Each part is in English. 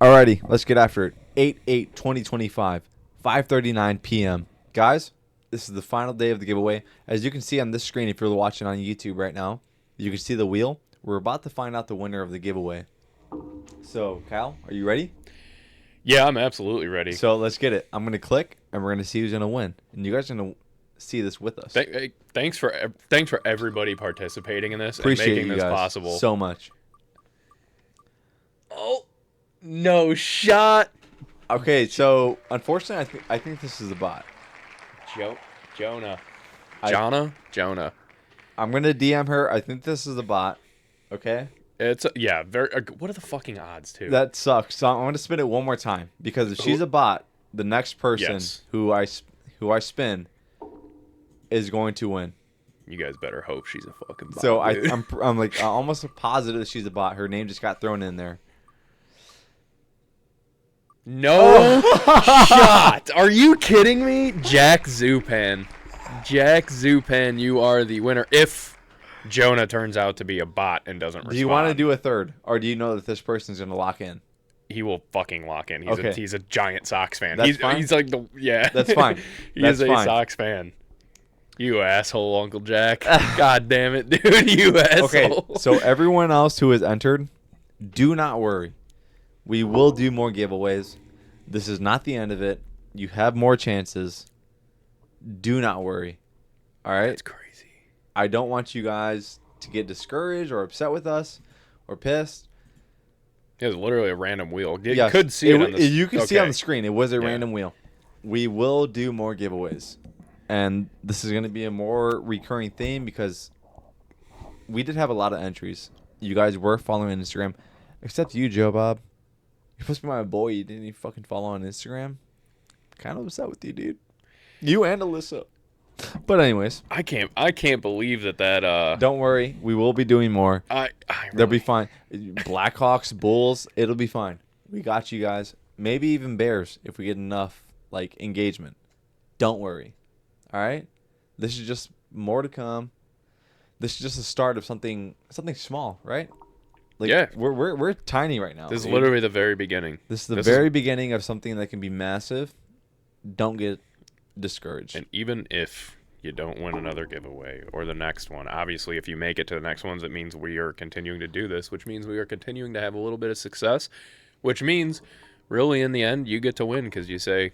Alrighty, let's get after it. 8/8/2025, 5:39 p.m. Guys, this is the final day of the giveaway. As you can see on this screen, if you're watching on YouTube right now, you can see the wheel. We're about to find out the winner of the giveaway. So, Kyle, are you ready? Yeah, I'm absolutely ready. So let's get it. I'm going to click, and we're going to see who's going to win. And you guys are going to see this with us. Thanks for everybody participating in this Appreciate and making you this guys possible. so much. Oh, no shot. Okay, so unfortunately, I think this is a bot. Jonah. Jonah. I'm going to DM her. I think this is a bot. Okay? It's very. What are the fucking odds too? That sucks. So I'm going to spin it one more time because if she's a bot, the next person who I spin is going to win. You guys better hope she's a fucking bot. So dude. I'm like almost positive she's a bot. Her name just got thrown in there. No shot. Are you kidding me? Jack Zupan, you are the winner. If Jonah turns out to be a bot and doesn't respond. Do you want to do a third, or do you know that this person's going to lock in? He will fucking lock in. He's a giant Sox fan. That's fine. He's like That's fine. He's a Sox fan. You asshole, Uncle Jack. God damn it, dude. You asshole. Okay, so everyone else who has entered, do not worry. We will do more giveaways. This is not the end of it. You have more chances. Do not worry. All right? That's crazy. I don't want you guys to get discouraged or upset with us or pissed. It was literally a random wheel. You Yes, could see it on the You can see on the screen. It was a random wheel. We will do more giveaways. And this is going to be a more recurring theme because we did have a lot of entries. You guys were following Instagram. Except you, Joe Bob. You're supposed to be my boy. You didn't even fucking follow on Instagram. Kind of upset with you, dude. You and Alyssa. But anyways. I can't believe that Don't worry. We will be doing more. They'll be fine. Blackhawks, Bulls, it'll be fine. We got you guys. Maybe even Bears if we get enough engagement. Don't worry. All right? This is just more to come. This is just the start of something small, right? We're tiny right now. This is literally the very beginning. This is the very beginning of something that can be massive. Don't get discouraged. And even if you don't win another giveaway or the next one, obviously if you make it to the next ones, it means we are continuing to do this, which means we are continuing to have a little bit of success, which means really in the end you get to win because you say,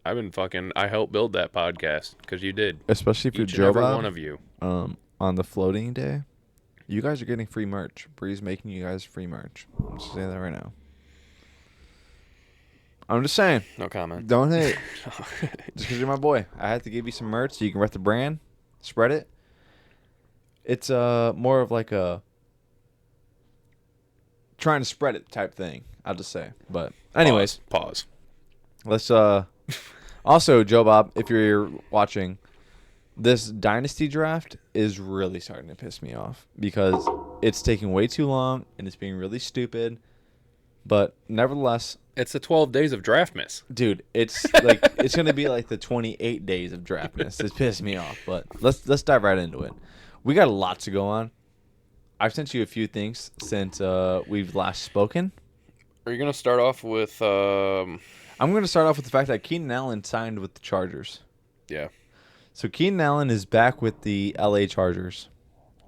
I helped build that podcast because you did. Especially if you're Joe, every one of you. On the floating day, you guys are getting free merch. Bree's making you guys free merch. I'm just saying that right now. I'm just saying. No comment. Don't hate. Just because you're my boy. I had to give you some merch so you can rep the brand, spread it. It's more of like a trying to spread it type thing, I'll just say. But anyways. Pause. Let's also, Joe Bob, if you're watching, this dynasty draft is really starting to piss me off because it's taking way too long and it's being really stupid. But nevertheless, it's the 12 days of draft miss. Dude, it's it's going to be like the 28 days of draft miss. It's pissed me off, but let's dive right into it. We got a lot to go on. I've sent you a few things since we've last spoken. Are you going to start off with I'm going to start off with the fact that Keenan Allen signed with the Chargers. Yeah. So Keenan Allen is back with the LA Chargers.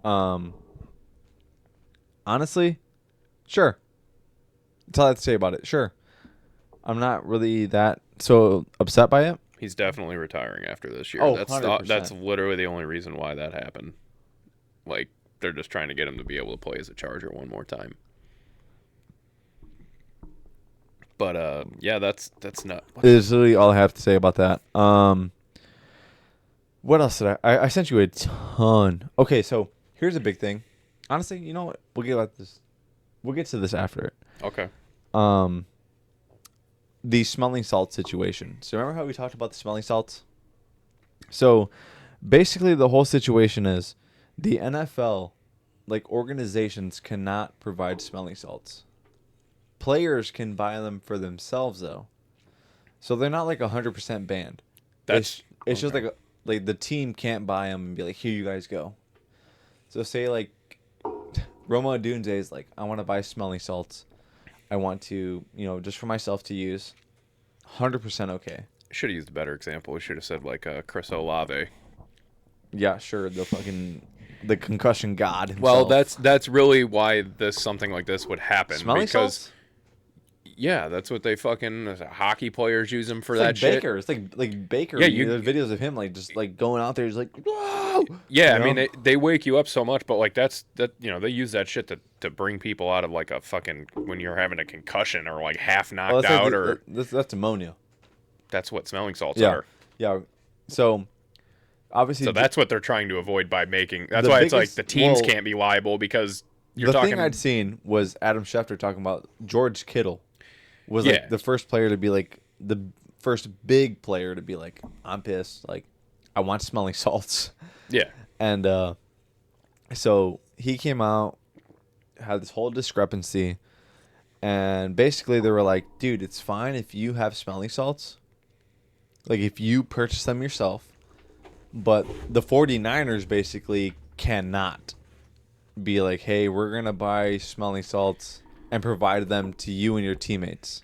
Honestly, sure. That's all I have to say about it. Sure. I'm not really that so upset by it. He's definitely retiring after this year. Oh, that's literally the only reason why that happened. They're just trying to get him to be able to play as a Charger one more time. But yeah, that's not. Is literally all I have to say about that. What else did I sent you a ton. Okay, so here's a big thing. Honestly, you know what? We'll get to this after it. Okay. The smelling salt situation. So remember how we talked about the smelling salts? So basically the whole situation is the NFL, organizations cannot provide smelling salts. Players can buy them for themselves though. So they're not 100% banned. It's okay. Just the team can't buy them and be like, here you guys go. So say Roma Odunze is I want to buy smelling salts. I want to, just for myself to use. 100% okay. Should have used a better example. We should have said like Chris Olave. Yeah, sure. The concussion god himself. Well, that's really why something like this would happen. Smelling salts? Yeah, that's what they fucking hockey players use them for It's that like shit. Baker. It's like Baker. Yeah, there's videos of him just going out there, just like, whoa. Yeah, I mean they wake you up so much, but like that they use that shit to bring people out of like a fucking when you're having a concussion or like half knocked out or that's ammonia. That's what smelling salts yeah. are. Yeah. So obviously, that's what they're trying to avoid by making. That's why it's like the teams can't be liable because you're talking. The thing I'd seen was Adam Schefter talking about George Kittle was like the first player to be like the first big player to be like, I'm pissed, like I want smelling salts. Yeah. And so he came out, had this whole discrepancy, and basically they were like, dude, it's fine if you have smelling salts, like if you purchase them yourself, but the 49ers basically cannot be like, hey, we're going to buy smelling salts and provide them to you and your teammates.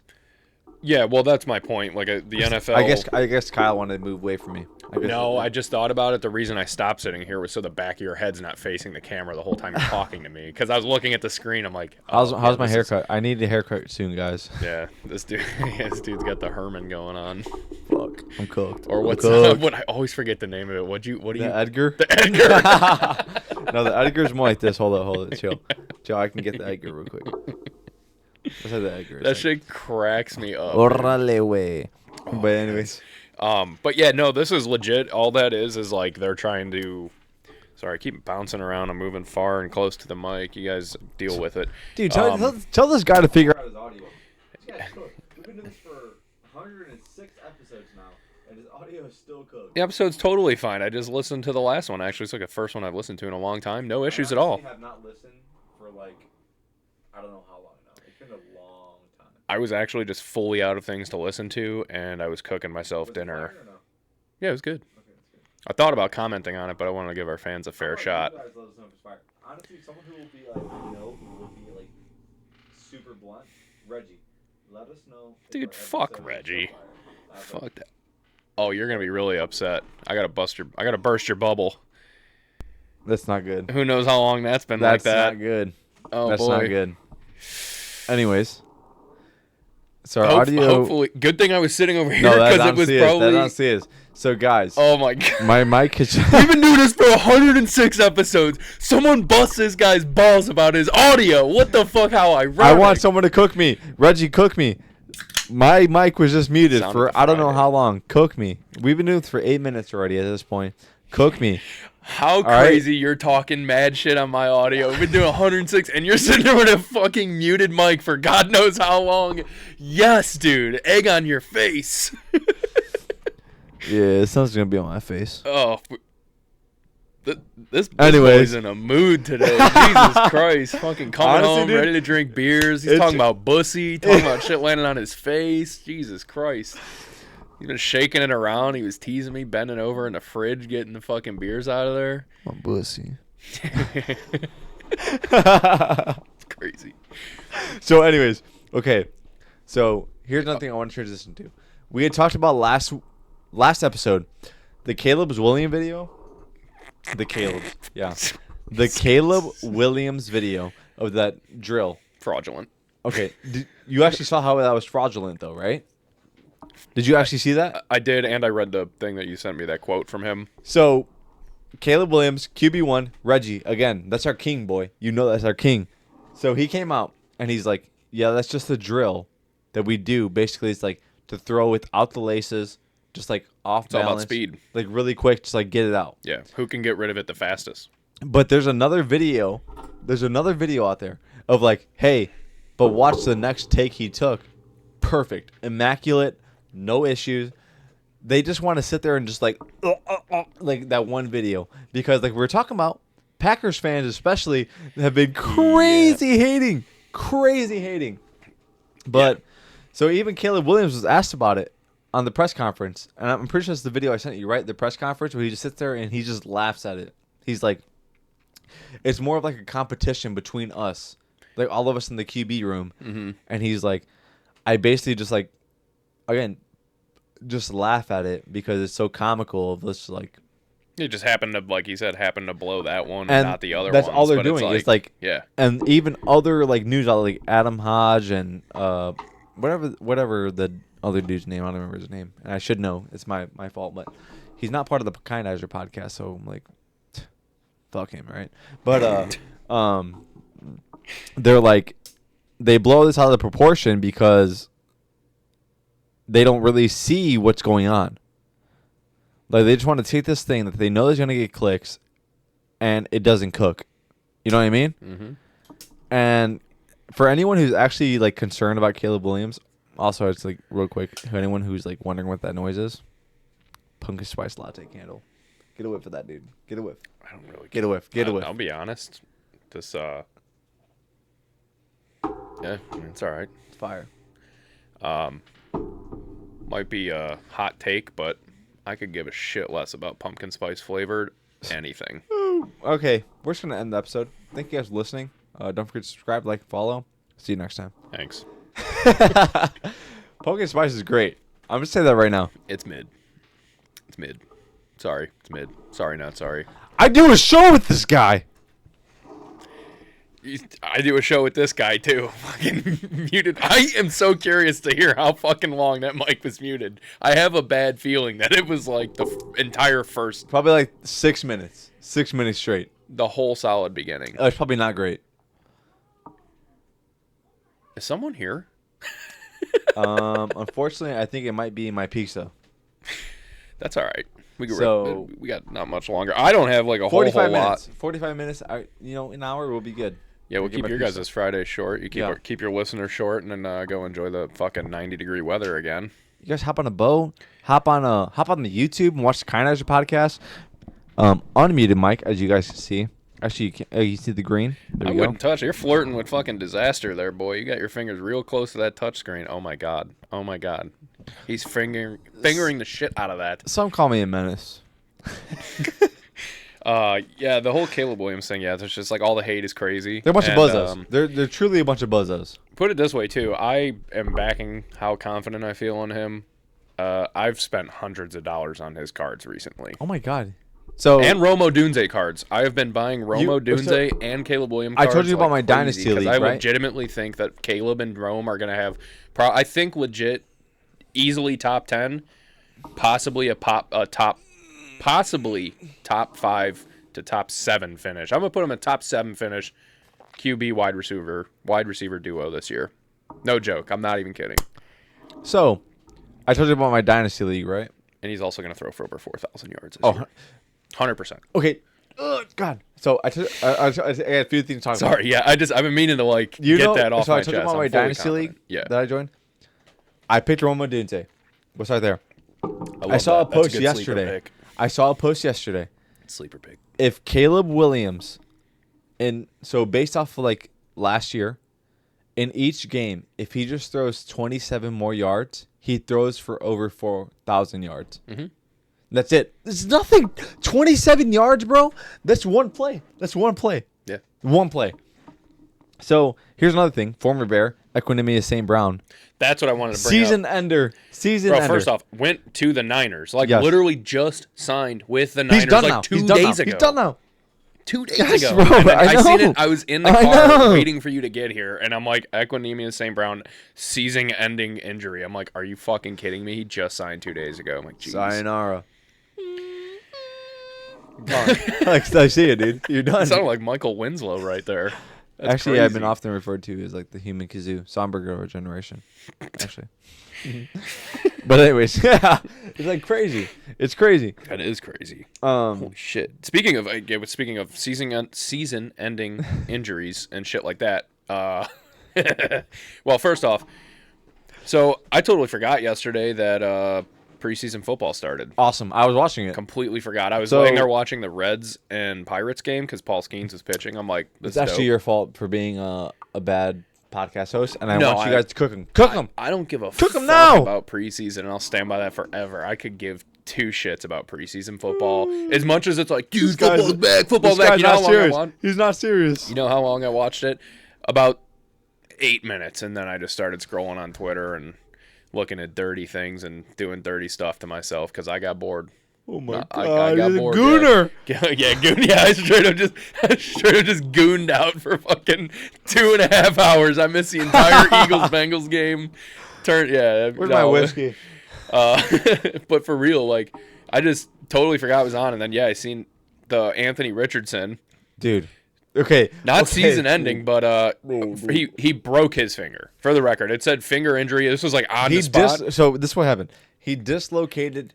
Yeah, well, that's my point. Like the NFL. I guess Kyle wanted to move away from me. I just thought about it. The reason I stopped sitting here was so the back of your head's not facing the camera the whole time you're talking to me. Because I was looking at the screen. I'm like, how's my haircut? I need a haircut soon, guys. Yeah, this dude's got the Herman going on. Fuck, I'm cooked. Or what's what? I always forget the name of it. What do you? The Edgar. The Edgar. No, the Edgar's more like this. Hold it, chill. I can get the Edgar real quick. Let's have the Edgar. That shit cracks me up. Orale way. But anyways. But yeah, no, this is legit. All that is like they're trying to. Sorry, I keep bouncing around. I'm moving far and close to the mic. You guys deal with it. Dude, tell this guy to figure out his audio. This guy's cooked. We've been doing this for 106 episodes now, and his audio is still cooked. The episode's totally fine. I just listened to the last one. Actually, it's like the first one I've listened to in a long time. No issues at all. I have not listened for like, I don't know how long now. It's been a long time. I was actually just fully out of things to listen to, and I was cooking myself dinner. No? Yeah, it was good. Okay, that's good. I thought about commenting on it, but I wanted to give our fans a fair shot. You guys let us know if it's fire. Honestly, someone who will be like, who will be like super blunt, Reggie. Let us know. Dude, fuck Reggie. Fuck that. Oh, you're gonna be really upset. I gotta burst your bubble. That's not good. Who knows how long that's been like that? That's not good. Oh, that's boy. not good. Anyways. So our audio. Hopefully, good thing I was sitting over here No, because it was probably. That's honestly. So guys. Oh my god. My mic is. We've been doing this for 106 episodes. Someone busts this guy's balls about his audio. What the fuck? How ironic. I want someone to cook me. Reggie, cook me. My mic was just muted for I don't know how long. Cook me. We've been doing this for 8 minutes already at this point. Cook me. How crazy you're talking mad shit on my audio. We've been doing 106 and you're sitting there with a fucking muted mic for God knows how long. Yes, dude. Egg on your face. Yeah, something's going to be on my face. Oh. This boy's in a mood today. Jesus Christ. Fucking coming home, dude, ready to drink beers. He's talking about bussy, talking about shit landing on his face. Jesus Christ. He's been shaking it around. He was teasing me, bending over in the fridge, getting the fucking beers out of there. My bussy. It's crazy. So anyways, okay. So here's another thing I want to transition to. We had talked about last episode, the Caleb Williams video. The Caleb Williams video of that drill. Fraudulent. Okay. You actually saw how that was fraudulent, though, right? Did you actually see that? I did, and I read the thing that you sent me, that quote from him. So, Caleb Williams, QB1, Reggie, again, that's our king, boy. You know that's our king. So he came out, and he's like, yeah, that's just the drill that we do. Basically, it's like to throw without the laces, just like off balance. It's all about speed. Like really quick, just like get it out. Yeah, who can get rid of it the fastest? But there's another video out there of like, hey, but watch the next take he took. Perfect. Immaculate. No issues. They just want to sit there and just like that one video. Because like we were talking about, Packers fans especially have been crazy hating. But so even Caleb Williams was asked about it on the press conference. And I'm pretty sure it's the video I sent you, right? The press conference where he just sits there and he just laughs at it. He's like, it's more of like a competition between us. like all of us in the QB room, and he's like, I basically just like, again, just laugh at it because it's so comical of this like. It just happened to, like he said, happened to blow that one And and not the other that's ones. all they're but doing. It's like, yeah. And even other like news outlets like Adam Hodge and whatever the other dude's name, I don't remember his name, and I should know. It's my fault, but he's not part of the Kindizer podcast, so I'm like, fuck him, right? But they're like, they blow this out of proportion because they don't really see what's going on. Like, they just want to take this thing that they know is going to get clicks, and it doesn't cook. You know what I mean? Mm-hmm. And for anyone who's actually, like, concerned about Caleb Williams, also, it's, like, real quick, anyone who's, like, wondering what that noise is, pumpkin spice latte candle. Get a whiff of that, dude. Get a whiff. I don't really Get a whiff. Get a whiff. I'll be honest. This, yeah, it's all right. It's fire. Might be a hot take, but I could give a shit less about pumpkin spice flavored anything. Okay, we're just going to end the episode. Thank you guys for listening. Don't forget to subscribe, like, follow. See you next time. Thanks. Pumpkin spice is great. I'm going to say that right now. It's mid. It's mid. Sorry. It's mid. Sorry, not sorry. I do a show with this guy. I do a show with this guy, too. Fucking muted. I am so curious to hear how fucking long that mic was muted. I have a bad feeling that it was like the entire first... Probably like 6 minutes. 6 minutes straight. The whole solid beginning. It's probably not great. Is someone here? Unfortunately, I think it might be my pizza. That's all right. We got not much longer. I don't have like a whole minutes. lot. 45 minutes. An hour will be good. Yeah, we'll keep your guys' Friday short. You keep your listeners short, and then go enjoy the fucking 90-degree weather again. You guys hop on a boat, hop on the YouTube and watch the Kindizer podcast. Unmuted mic, as you guys can see. Actually, you see the green. I wouldn't touch it. You're flirting with fucking disaster there, boy. You got your fingers real close to that touch screen. Oh my god. Oh my god. He's fingering the shit out of that. Some call me a menace. Yeah, the whole Caleb Williams thing, yeah, it's just like all the hate is crazy. They're a bunch of buzzos. They're truly a bunch of buzzos. Put it this way, too. I am backing how confident I feel in him. I've spent hundreds of dollars on his cards recently. Oh, my God. And Romo Dunze cards. I have been buying Romo Dunze and Caleb Williams cards. I told you about my Dynasty League, right? I legitimately think that Caleb and Rome are going to have, I think legit, easily top 10, possibly possibly top 5 to top 7 finish. I'm going to put him in top 7 finish, QB wide receiver duo this year. No joke. I'm not even kidding. So, I told you about my Dynasty League, right? And he's also going to throw for over 4,000 yards this year. 100%. Okay. God. So, I got a few things to talk about. Sorry, yeah. I've been meaning to, get that off my chest. So, I told you about my Dynasty League that I joined. I picked Romo Dunze. What's right there? I saw a post yesterday. Sleeper pick. If Caleb Williams, based off of last year, in each game, if he just throws 27 more yards, he throws for over 4,000 yards. Mm-hmm. That's it. It's nothing. 27 yards, bro. That's one play. Yeah. One play. So here's another thing. Former Bear, Equanimous St. Brown. That's what I wanted to bring Season up. ender. First off, went to the Niners. Yes. Literally just signed with the Niners He's done now. 2 days ago. He's done now. 2 days Yes, ago. bro, I know. Seen it. I was in the car waiting for you to get here, and I'm like, Equanimous St. Brown, season-ending injury. I'm like, are you fucking kidding me? He just signed 2 days ago. I'm like, jeez. Sayonara. I see it, dude. You're done. It sounded like Michael Winslow right there. That's Actually, crazy. I've been often referred to as the human kazoo, Somberger of our generation. Actually, but anyways, yeah, it's crazy. It's crazy. That is crazy. Holy shit! Speaking of season-ending injuries and shit like that. Well, first off, so I totally forgot yesterday that preseason football started. Awesome. I was watching it. Completely forgot. I was laying there watching the Reds and Pirates game because Paul Skeens was pitching. I'm like, it's actually your fault for being a bad podcast host, and I No, want you guys to cook them. Cook them. I don't give a Cook 'em fuck now! about preseason, and I'll stand by that forever. I could give 2 shits about preseason football as much as it's like, dude, football's back. You know how long I watched? He's not serious. You know how long I watched it? About 8 minutes, and then I just started scrolling on Twitter and looking at dirty things and doing dirty stuff to myself because I got bored. Oh my god! I got bored. Gooner. Yeah, goon. Yeah, I straight up just gooned out for fucking 2.5 hours. I missed the entire Eagles-Bengals game. Where's my whiskey? But for real, like, I just totally forgot it was on, and then I seen the Anthony Richardson. Dude. Okay. Not season ending, but he broke his finger. For the record, it said finger injury. This was like on the spot. So this is what happened. He dislocated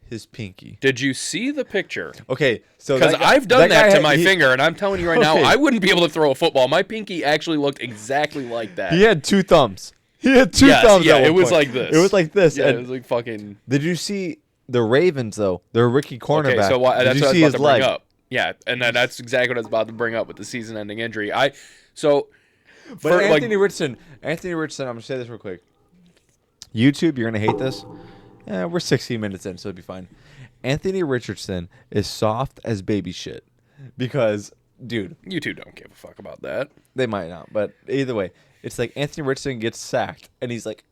his pinky. Did you see the picture? Okay, so because I've done that to my finger, and I'm telling you right now, I wouldn't be able to throw a football. My pinky actually looked exactly like that. He had 2 thumbs. Thumbs. Yeah, it was like this. It was like this. Yeah, it was like fucking. Did you see the Ravens though? Their rookie cornerback. Okay, so that's Did you what see I was his about to leg? bring up. Yeah, and then that's exactly what I was about to bring up with the season-ending injury. But Anthony Richardson, I'm gonna say this real quick. YouTube, you're gonna hate this. Yeah, we're 16 minutes in, so it'll be fine. Anthony Richardson is soft as baby shit because, dude, YouTube don't give a fuck about that. They might not, but either way, it's like Anthony Richardson gets sacked, and he's like,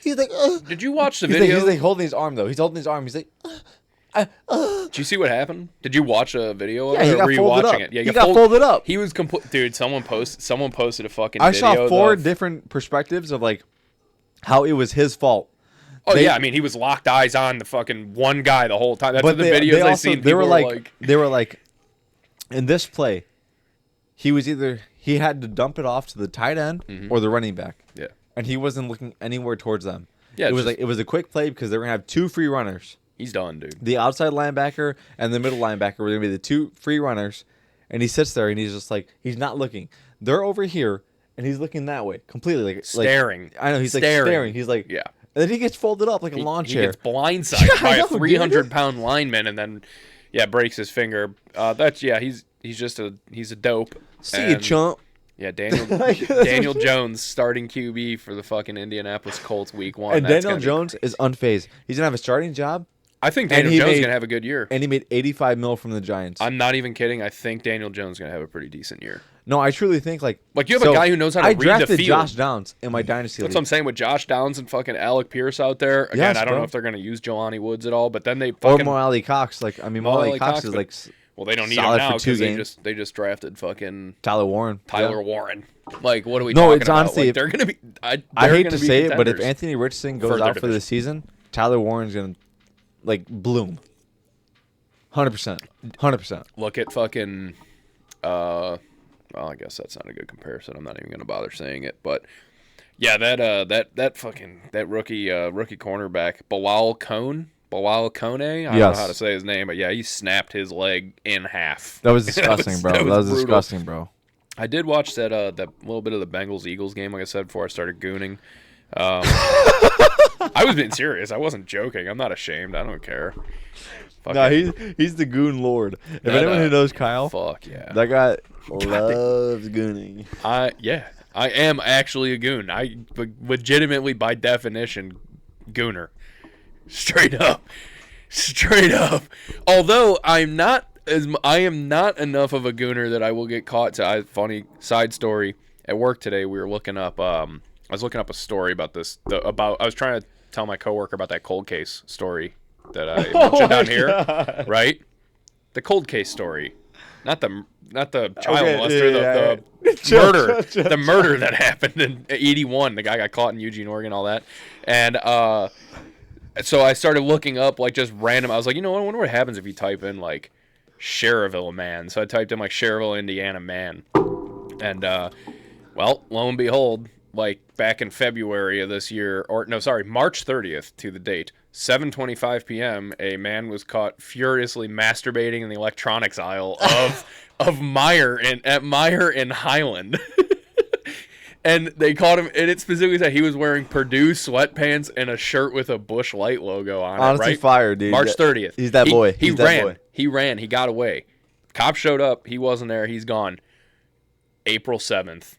Did you watch the video? He's like holding his arm though. He's holding his arm. He's like. Did you see what happened? Did you watch a video of it? Or were you watching up. it? Yeah, he got folded up. He was dude. Someone posted a fucking. I video saw 4 different perspectives of like how it was his fault. Oh yeah, I mean he was locked eyes on the fucking one guy the whole time. That's what the videos I seen. They were like, in this play, he had to dump it off to the tight end or the running back. Yeah, and he wasn't looking anywhere towards them. Yeah, it was a quick play because they were gonna have 2 free runners. He's done, dude. The outside linebacker and the middle linebacker were going to be the 2 free runners. And he sits there and he's just like, he's not looking. They're over here and he's looking that way completely. Like staring. I know, he's staring. He's like, yeah. And then he gets folded up like a lawn chair. He gets blindsided by a 300-pound lineman and then, breaks his finger. He's a dope. See you, chump. Yeah, Daniel Jones starting QB for the fucking Indianapolis Colts week 1. And Daniel Jones is unfazed. He's going to have a starting job. I think Daniel Jones is going to have a good year. And he made $85 million from the Giants. I'm not even kidding. I think Daniel Jones is going to have a pretty decent year. No, I truly think like you have a guy who knows how to read the field. I drafted Josh Downs in my dynasty league. That's what I'm saying with Josh Downs and fucking Alec Pierce out there. Again, I don't know if they're going to use Jelani Woods at all, but then they fucking... Or Molly Cox. Molly Cox is like... Well, they don't need him now because they just drafted fucking... Tyler Warren. Like, what are we talking about? It's honestly... they're going to be... I hate to say it, but if Anthony Richardson goes out for the season, Tyler Warren's going to, bloom. 100%. Look at fucking... well, I guess that's not a good comparison. I'm not even going to bother saying it, but... Yeah, that rookie cornerback, Bilal Kone, I don't know how to say his name, but he snapped his leg in half. That was disgusting, bro. That was disgusting, bro. I did watch that little bit of the Bengals-Eagles game, like I said, before I started gooning. I was being serious. I wasn't joking. I'm not ashamed. I don't care. He's the goon lord. If anyone who knows Kyle, fuck yeah, that guy loves gooning. I am actually a goon. I legitimately, by definition, gooner. Straight up. Although I am not enough of a gooner that I will get caught. Funny side story. At work today, we were looking up. I was looking up a story about this. I was trying to tell my coworker about that cold case story that I mentioned down here, right? The cold case story, not the child molester, the murder that happened in '81. The guy got caught in Eugene, Oregon, all that, and so I started looking up just random. I was like, I wonder what happens if you type in Cherville man. So I typed in Cherville, Indiana man, and well, lo and behold, back in February of this year, March 30th to the date, 7:25 p.m., a man was caught furiously masturbating in the electronics aisle of Meijer in Highland. And they caught him, and it specifically said he was wearing Purdue sweatpants and a shirt with a Busch Light logo on it. Honestly, right? fire, dude. March 30th. He's that boy. He ran. He got away. Cops showed up. He wasn't there. He's gone. April 7th.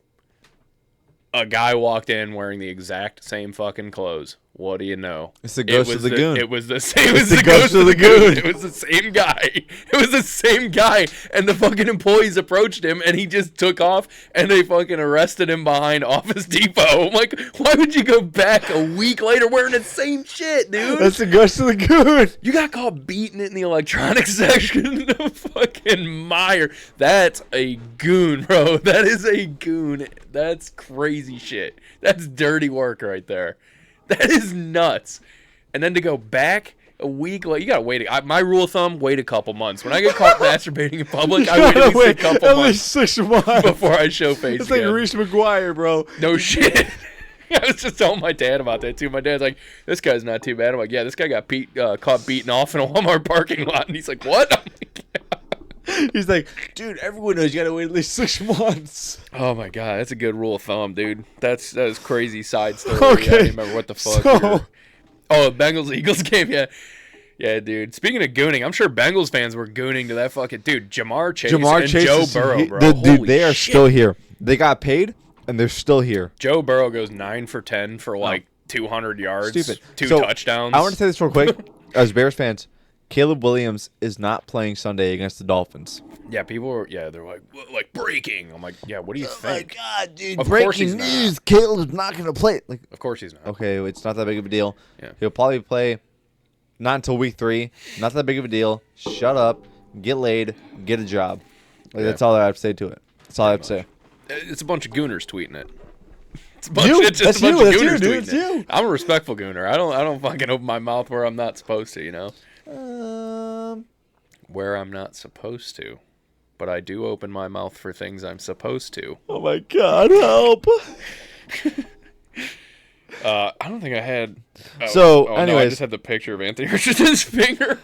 a guy walked in wearing the exact same fucking clothes. What do you know? It's the ghost of the goon. It was the same. It was the ghost of the goon. It was the same guy. It was the same guy. And the fucking employees approached him, and he just took off, and they fucking arrested him behind Office Depot. I'm like, why would you go back a week later wearing the same shit, dude? That's the ghost of the goon. You got caught beating it in the electronics section of fucking Meyer. That's a goon, bro. That is a goon. That's crazy shit. That's dirty work right there. That is nuts. And then to go back a week later, you gotta wait. My rule of thumb: wait a couple months. When I get caught masturbating in public, I wait at least a couple months 6 months before I show face. It's like Reese McGuire, bro. No shit. I was just telling my dad about that too. My dad's like, "This guy's not too bad." I'm like, "Yeah, this guy got caught beating off in a Walmart parking lot," and he's like, "What?" I'm like, yeah. He's like, "Dude, everyone knows you gotta wait at least 6 months." Oh my god, that's a good rule of thumb, dude. That was crazy side story. Okay. I don't remember what the fuck. Oh, Bengals Eagles game, yeah. Yeah, dude. Speaking of gooning, I'm sure Bengals fans were gooning to that fucking dude. Jamar Chase and Joe Burrow, bro. Dude, they are still here. They got paid, and they're still here. Joe Burrow goes 9 for 10 for like 200 yards, Stupid. 2 So, touchdowns. I want to say this real quick. As Bears fans, Caleb Williams is not playing Sunday against the Dolphins. Yeah, people were. Yeah, they're like breaking. I'm like, yeah, what do you think? Oh my god, dude! Of course he's Breaking not. news: Caleb's not going to play. Like, Of course he's not. okay, it's not that big of a deal. Yeah. He'll probably play not until week 3. Not that big of a deal. Shut up, get laid, get a job. Like, that's all I have to say to it. That's all I have to say. It's a bunch of gooners tweeting it. It's a That's bunch you, of that's gooners you, dude, tweeting it's it. you. I'm a respectful gooner. I don't fucking open my mouth where I'm not supposed to, you know? Where I'm not supposed to. But I do open my mouth for things I'm supposed to. Oh my god, help! I don't think I had. Anyways, no, I just had the picture of Anthony Richardson's finger.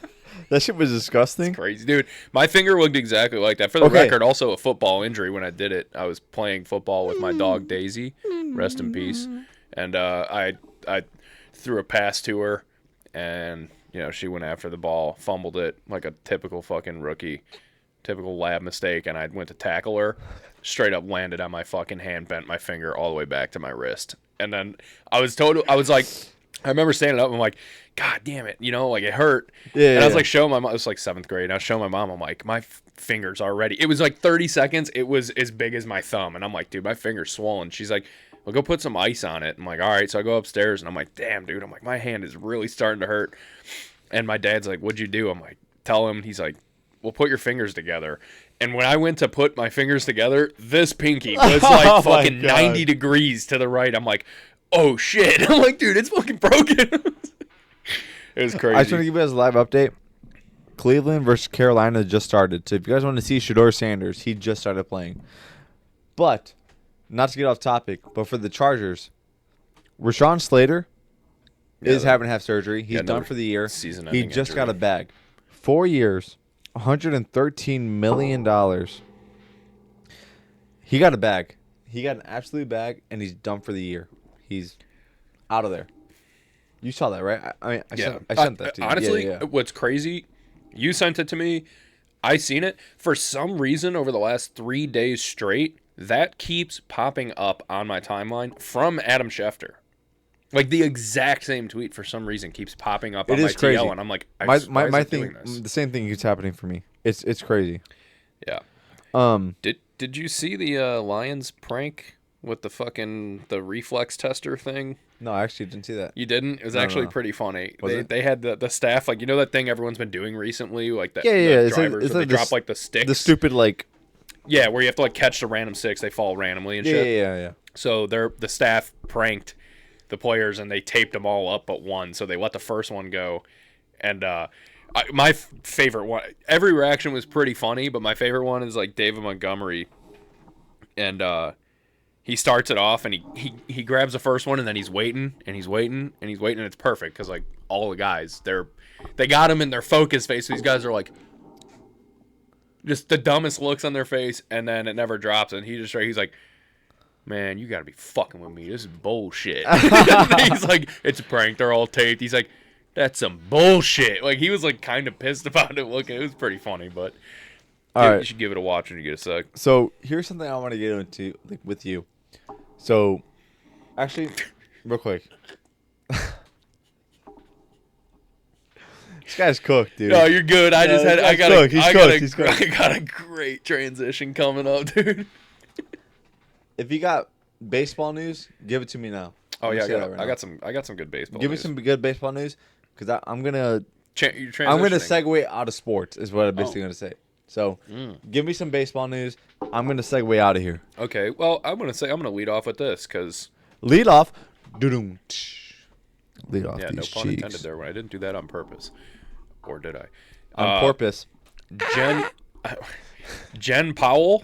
That shit was disgusting. Crazy, dude. My finger looked exactly like that. For the record, also a football injury when I did it. I was playing football with my dog Daisy, rest in peace, and I threw a pass to her, and she went after the ball, fumbled it like a typical fucking rookie. Typical lab mistake, and I went to tackle her, straight up landed on my fucking hand, bent my finger all the way back to my wrist. And then I was like, I remember standing up, I'm like, God damn it, like it hurt. Yeah. And I was like showing my mom, it was like 7th grade, and I was showing my mom, I'm like, my finger's already, it was like 30 seconds, it was as big as my thumb. And I'm like, dude, my finger's swollen. She's like, well, go put some ice on it. I'm like, all right. So I go upstairs, and I'm like, damn, dude, I'm like, my hand is really starting to hurt. And my dad's like, what'd you do? I'm like, tell him. He's like, well, put your fingers together. And when I went to put my fingers together, this pinky was like fucking 90 degrees to the right. I'm like, oh shit. I'm like, dude, it's fucking broken. It was crazy. I just want to give you guys a live update. Cleveland versus Carolina just started. So if you guys want to see Shedeur Sanders, he just started playing. But, not to get off topic, but for the Chargers, Rashawn Slater is having to have surgery. He's done for the year. He just got a bag. 4 years. $113 million. He got a bag. He got an absolute bag, and he's done for the year. He's out of there. You saw that, right? I sent that to you. Honestly, what's crazy, you sent it to me. I seen it. For some reason, over the last 3 days straight, that keeps popping up on my timeline from Adam Schefter. Like the exact same tweet for some reason keeps popping up on my TL, and I'm like, my thing, the same thing keeps happening for me. It's crazy. Yeah. Did you see the Lions prank with the reflex tester thing? No, I actually didn't see that. You didn't? It was actually pretty funny. They had the staff, like, that thing everyone's been doing recently, like that. Yeah. The drivers, it's they drop like the sticks. The stupid like. Yeah, where you have to like catch the random sticks. They fall randomly and shit. Yeah. So the staff pranked the players, and they taped them all up but one, so they let the first one go. And my favorite one, every reaction was pretty funny, but my favorite one is like David Montgomery, and he starts it off, and he grabs the first one, and then he's waiting, and it's perfect because like all the guys, they got him in their focus face, so these guys are like just the dumbest looks on their face, and then it never drops, and he's like, man, you gotta be fucking with me. This is bullshit. He's like, it's a prank. They're all taped. He's like, that's some bullshit. Like, he was like kind of pissed about it. Looking, it was pretty funny, but you should give it a watch when you get a sec. So here's something I want to get into with you. So Actually, real quick. This guy's cooked, dude. No, you're good. I got a great transition coming up, dude. If you got baseball news, give it to me now. Oh yeah, I got some good baseball. Give news. me some good baseball news, because I'm gonna You're segue out of sports. Is what I'm basically gonna say. So, give me some baseball news. I'm gonna segue out of here. Okay. Well, I'm gonna lead off with this because lead off. Lead off. Yeah, these no pun cheeks. intended there. When I didn't do that on purpose, or did I? On purpose. Jen Powell,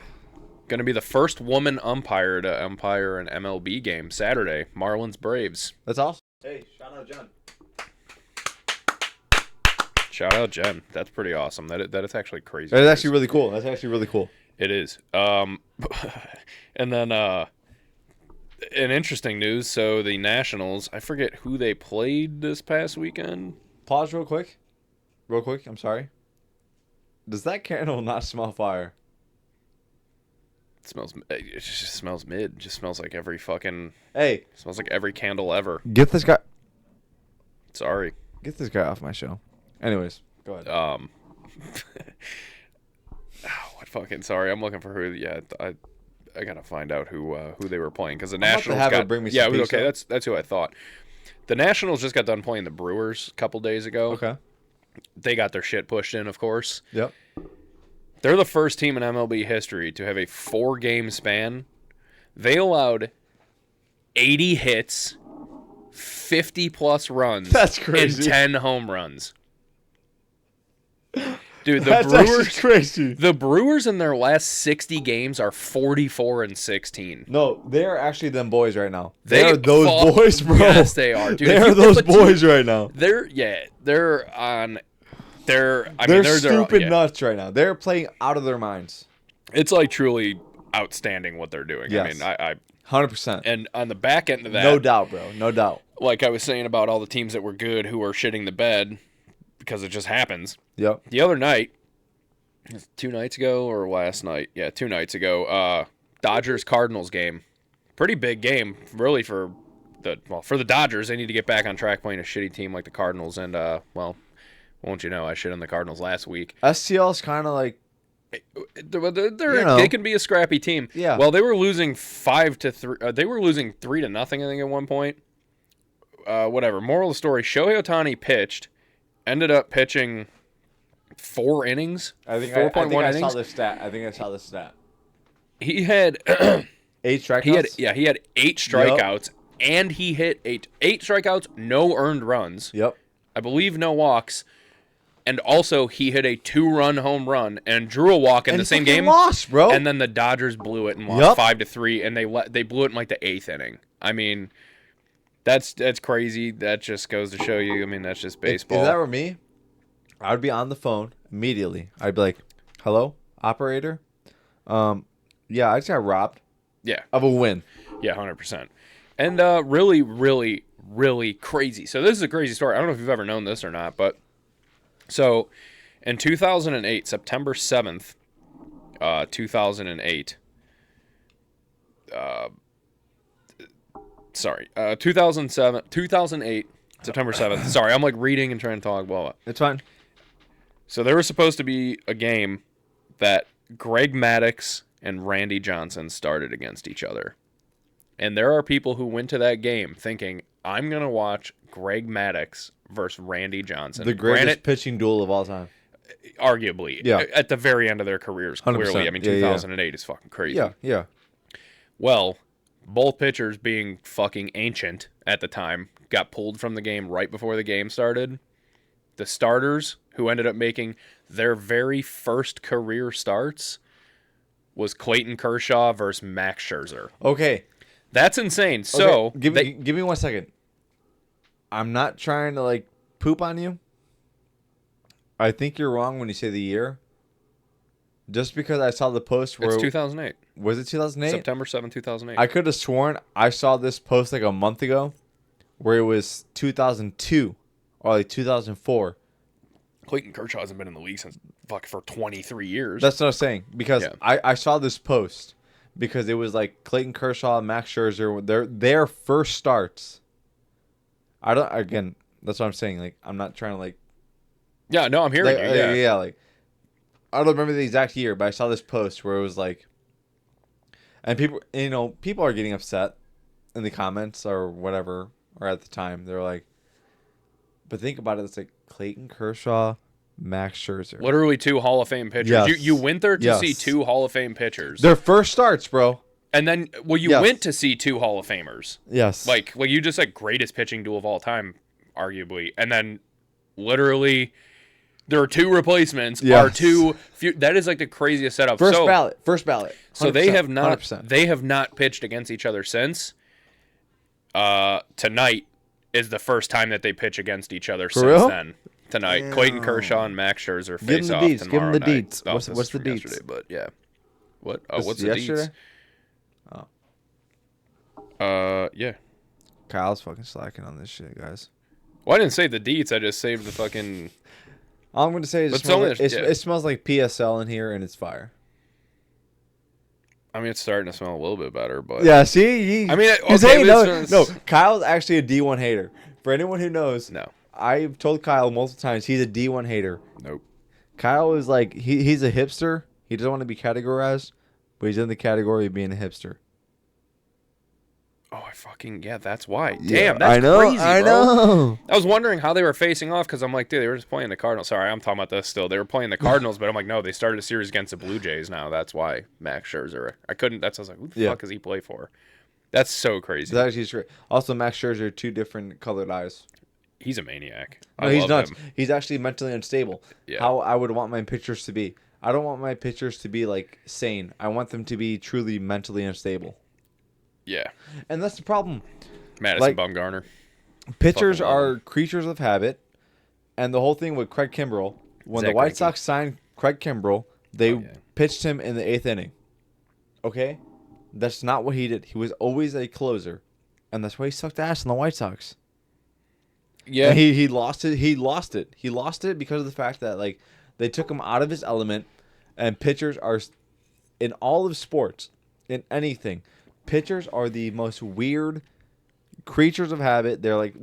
going to be the first woman umpire to umpire an MLB game Saturday. Marlins Braves. That's awesome. Hey, shout out Jen. Shout out Jen. That's pretty awesome. That is actually crazy. That's actually really cool. That's actually really cool. It is. And then in interesting news, so the Nationals, I forget who they played this past weekend. Pause real quick. Real quick, I'm sorry. Does that candle not smell fire? It just smells mid. It just smells like every fucking... Hey. Smells like every candle ever. Get this guy... Sorry. Get this guy off my show. Anyways, go ahead. What fucking... Sorry, I'm looking for who... Yeah, I gotta find out who they were playing, because the Nationals got... Bring me some yeah, it was pizza. okay. That's who I thought. The Nationals just got done playing the Brewers a couple days ago. Okay. They got their shit pushed in, of course. Yep. They're the first team in MLB history to have a 4-game span. They allowed 80 hits, 50-plus runs, That's crazy. and 10 home runs. Dude, That's actually crazy. The Brewers in their last 60 games are 44-16. No, they're actually them boys right now. They are those boys, bro. Yes, they are. Dude, they are those boys right now. They're stupid nuts right now. They're playing out of their minds. It's like truly outstanding what they're doing. Yes. I 100%. And on the back end of that, no doubt, bro. No doubt. Like I was saying about all the teams that were good who are shitting the bed because it just happens. Yep. The other night, 2 nights ago or last night? Yeah, 2 nights ago. Dodgers-Cardinals game. Pretty big game, really, for the Dodgers. They need to get back on track playing a shitty team like the Cardinals. And, won't you know, I shit on the Cardinals last week. STL's kind of like... They can be a scrappy team. Yeah. Well, they were losing 5-3. They were losing 3-0, I think, at one point. Whatever. Moral of the story: Shohei Ohtani pitched, ended up pitching 4 innings. 4.1 innings. I saw the stat. He had 8 strikeouts. He had 8 strikeouts, and he hit 8 strikeouts, no earned runs. Yep. I believe no walks. And also, he hit a 2-run home run and drew a walk in the same game. Lost, bro. And then the Dodgers blew it and lost 5-3, and they blew it in like the 8th inning. I mean, that's crazy. That just goes to show you. I mean, that's just baseball. If that were me, I would be on the phone immediately. I'd be like, "Hello, operator. Yeah, I just got robbed. Yeah, of a win. Yeah, 100%. And really, really, really crazy. So this is a crazy story. I don't know if you've ever known this or not, but so in 2008, September 7th, 2008. 2008, September 7th. Sorry, I'm like reading and trying to talk. Blah, blah. It's fine. So there was supposed to be a game that Greg Maddux and Randy Johnson started against each other. And there are people who went to that game thinking, I'm going to watch Greg Maddux versus Randy Johnson. The greatest pitching duel of all time. Arguably. Yeah. At the very end of their careers, 100%. clearly. I mean, 2008 is fucking crazy. Yeah, yeah. Well, both pitchers being fucking ancient at the time got pulled from the game right before the game started. The starters, who ended up making their very first career starts, was Clayton Kershaw versus Max Scherzer. Okay. That's insane. So okay. Give me 1 second. I'm not trying to like poop on you. I think you're wrong when you say the year. Just because I saw the post where it's 2008. Was it 2008? September 7, 2008. I could have sworn I saw this post like a month ago where it was 2002 or like 2004. Clayton Kershaw hasn't been in the league since for 23 years. That's what I was saying, because I saw this post because it was like Clayton Kershaw, Max Scherzer, their first starts. That's what I'm saying. Like, I'm not trying to like. Yeah, no, I'm hearing Like, you. Yeah. yeah, like I don't remember the exact year, but I saw this post where it was like, and people are getting upset in the comments or whatever, or at the time they're like, but think about it, it's like Clayton Kershaw, Max Scherzer, Literally 2 Hall of Fame pitchers. Yes. You went there to Yes. see 2 Hall of Fame pitchers. their first starts, bro. And then, you Yes. went to see 2 Hall of Famers. Yes, Like you just said, greatest pitching duel of all time, arguably. And then, literally, there are 2 replacements. Yes. That is like the craziest setup. first ballot. 100%, So they have not 100%. they have not pitched against each other since. Tonight is the first time that they pitch against each other since real? then. Tonight, Damn. Clayton Kershaw and Max Scherzer Give face them off the deets. tomorrow Give them the night. deets. Oh, What's this the is from deets? yesterday, but yeah. What? Oh, This what's is the yesterday? deets? Yeah. Kyle's fucking slacking on this shit, guys. Well, I didn't say the deets. I just saved the fucking. All I'm going to say is But it's only- it smells like PSL in here, and it's fire. I mean, it's starting to smell a little bit better, but Yeah, see? I mean, He's okay, hating. but No, it's- no, Kyle's actually a D1 hater. For anyone who knows, no, I've told Kyle multiple times he's a D1 hater. nope. Kyle is like, he's a hipster. He doesn't want to be categorized, but he's in the category of being a hipster. Oh, that's why. Damn, Yeah, that's I know, crazy, I bro. know. I was wondering how they were facing off because I'm like, dude, they were just playing the Cardinals. Sorry, I'm talking about this still. They were playing the Cardinals, but I'm like, no, they started a series against the Blue Jays now. That's why Max Scherzer. I was like, who the fuck does he play for? That's so crazy. That's actually true. Also, Max Scherzer, 2 different colored eyes. He's a maniac. No, I he's love nuts. him. He's actually mentally unstable. Yeah. How I would want my pitchers to be. I don't want my pitchers to be like sane. I want them to be truly mentally unstable. Yeah. And that's the problem. Madison Like- Bumgarner. Pitchers Fucking love are creatures of habit, and the whole thing with Craig Kimbrell, when Zach the White Greinke. Sox signed Craig Kimbrell, they Oh, yeah. pitched him in the 8th inning. Okay, that's not what he did. He was always a closer, and that's why he sucked ass in the White Sox. Yeah. And he lost it. He lost it. He lost it because of the fact that like they took him out of his element, and pitchers are in all of sports, in anything, pitchers are the most weird creatures of habit. They're like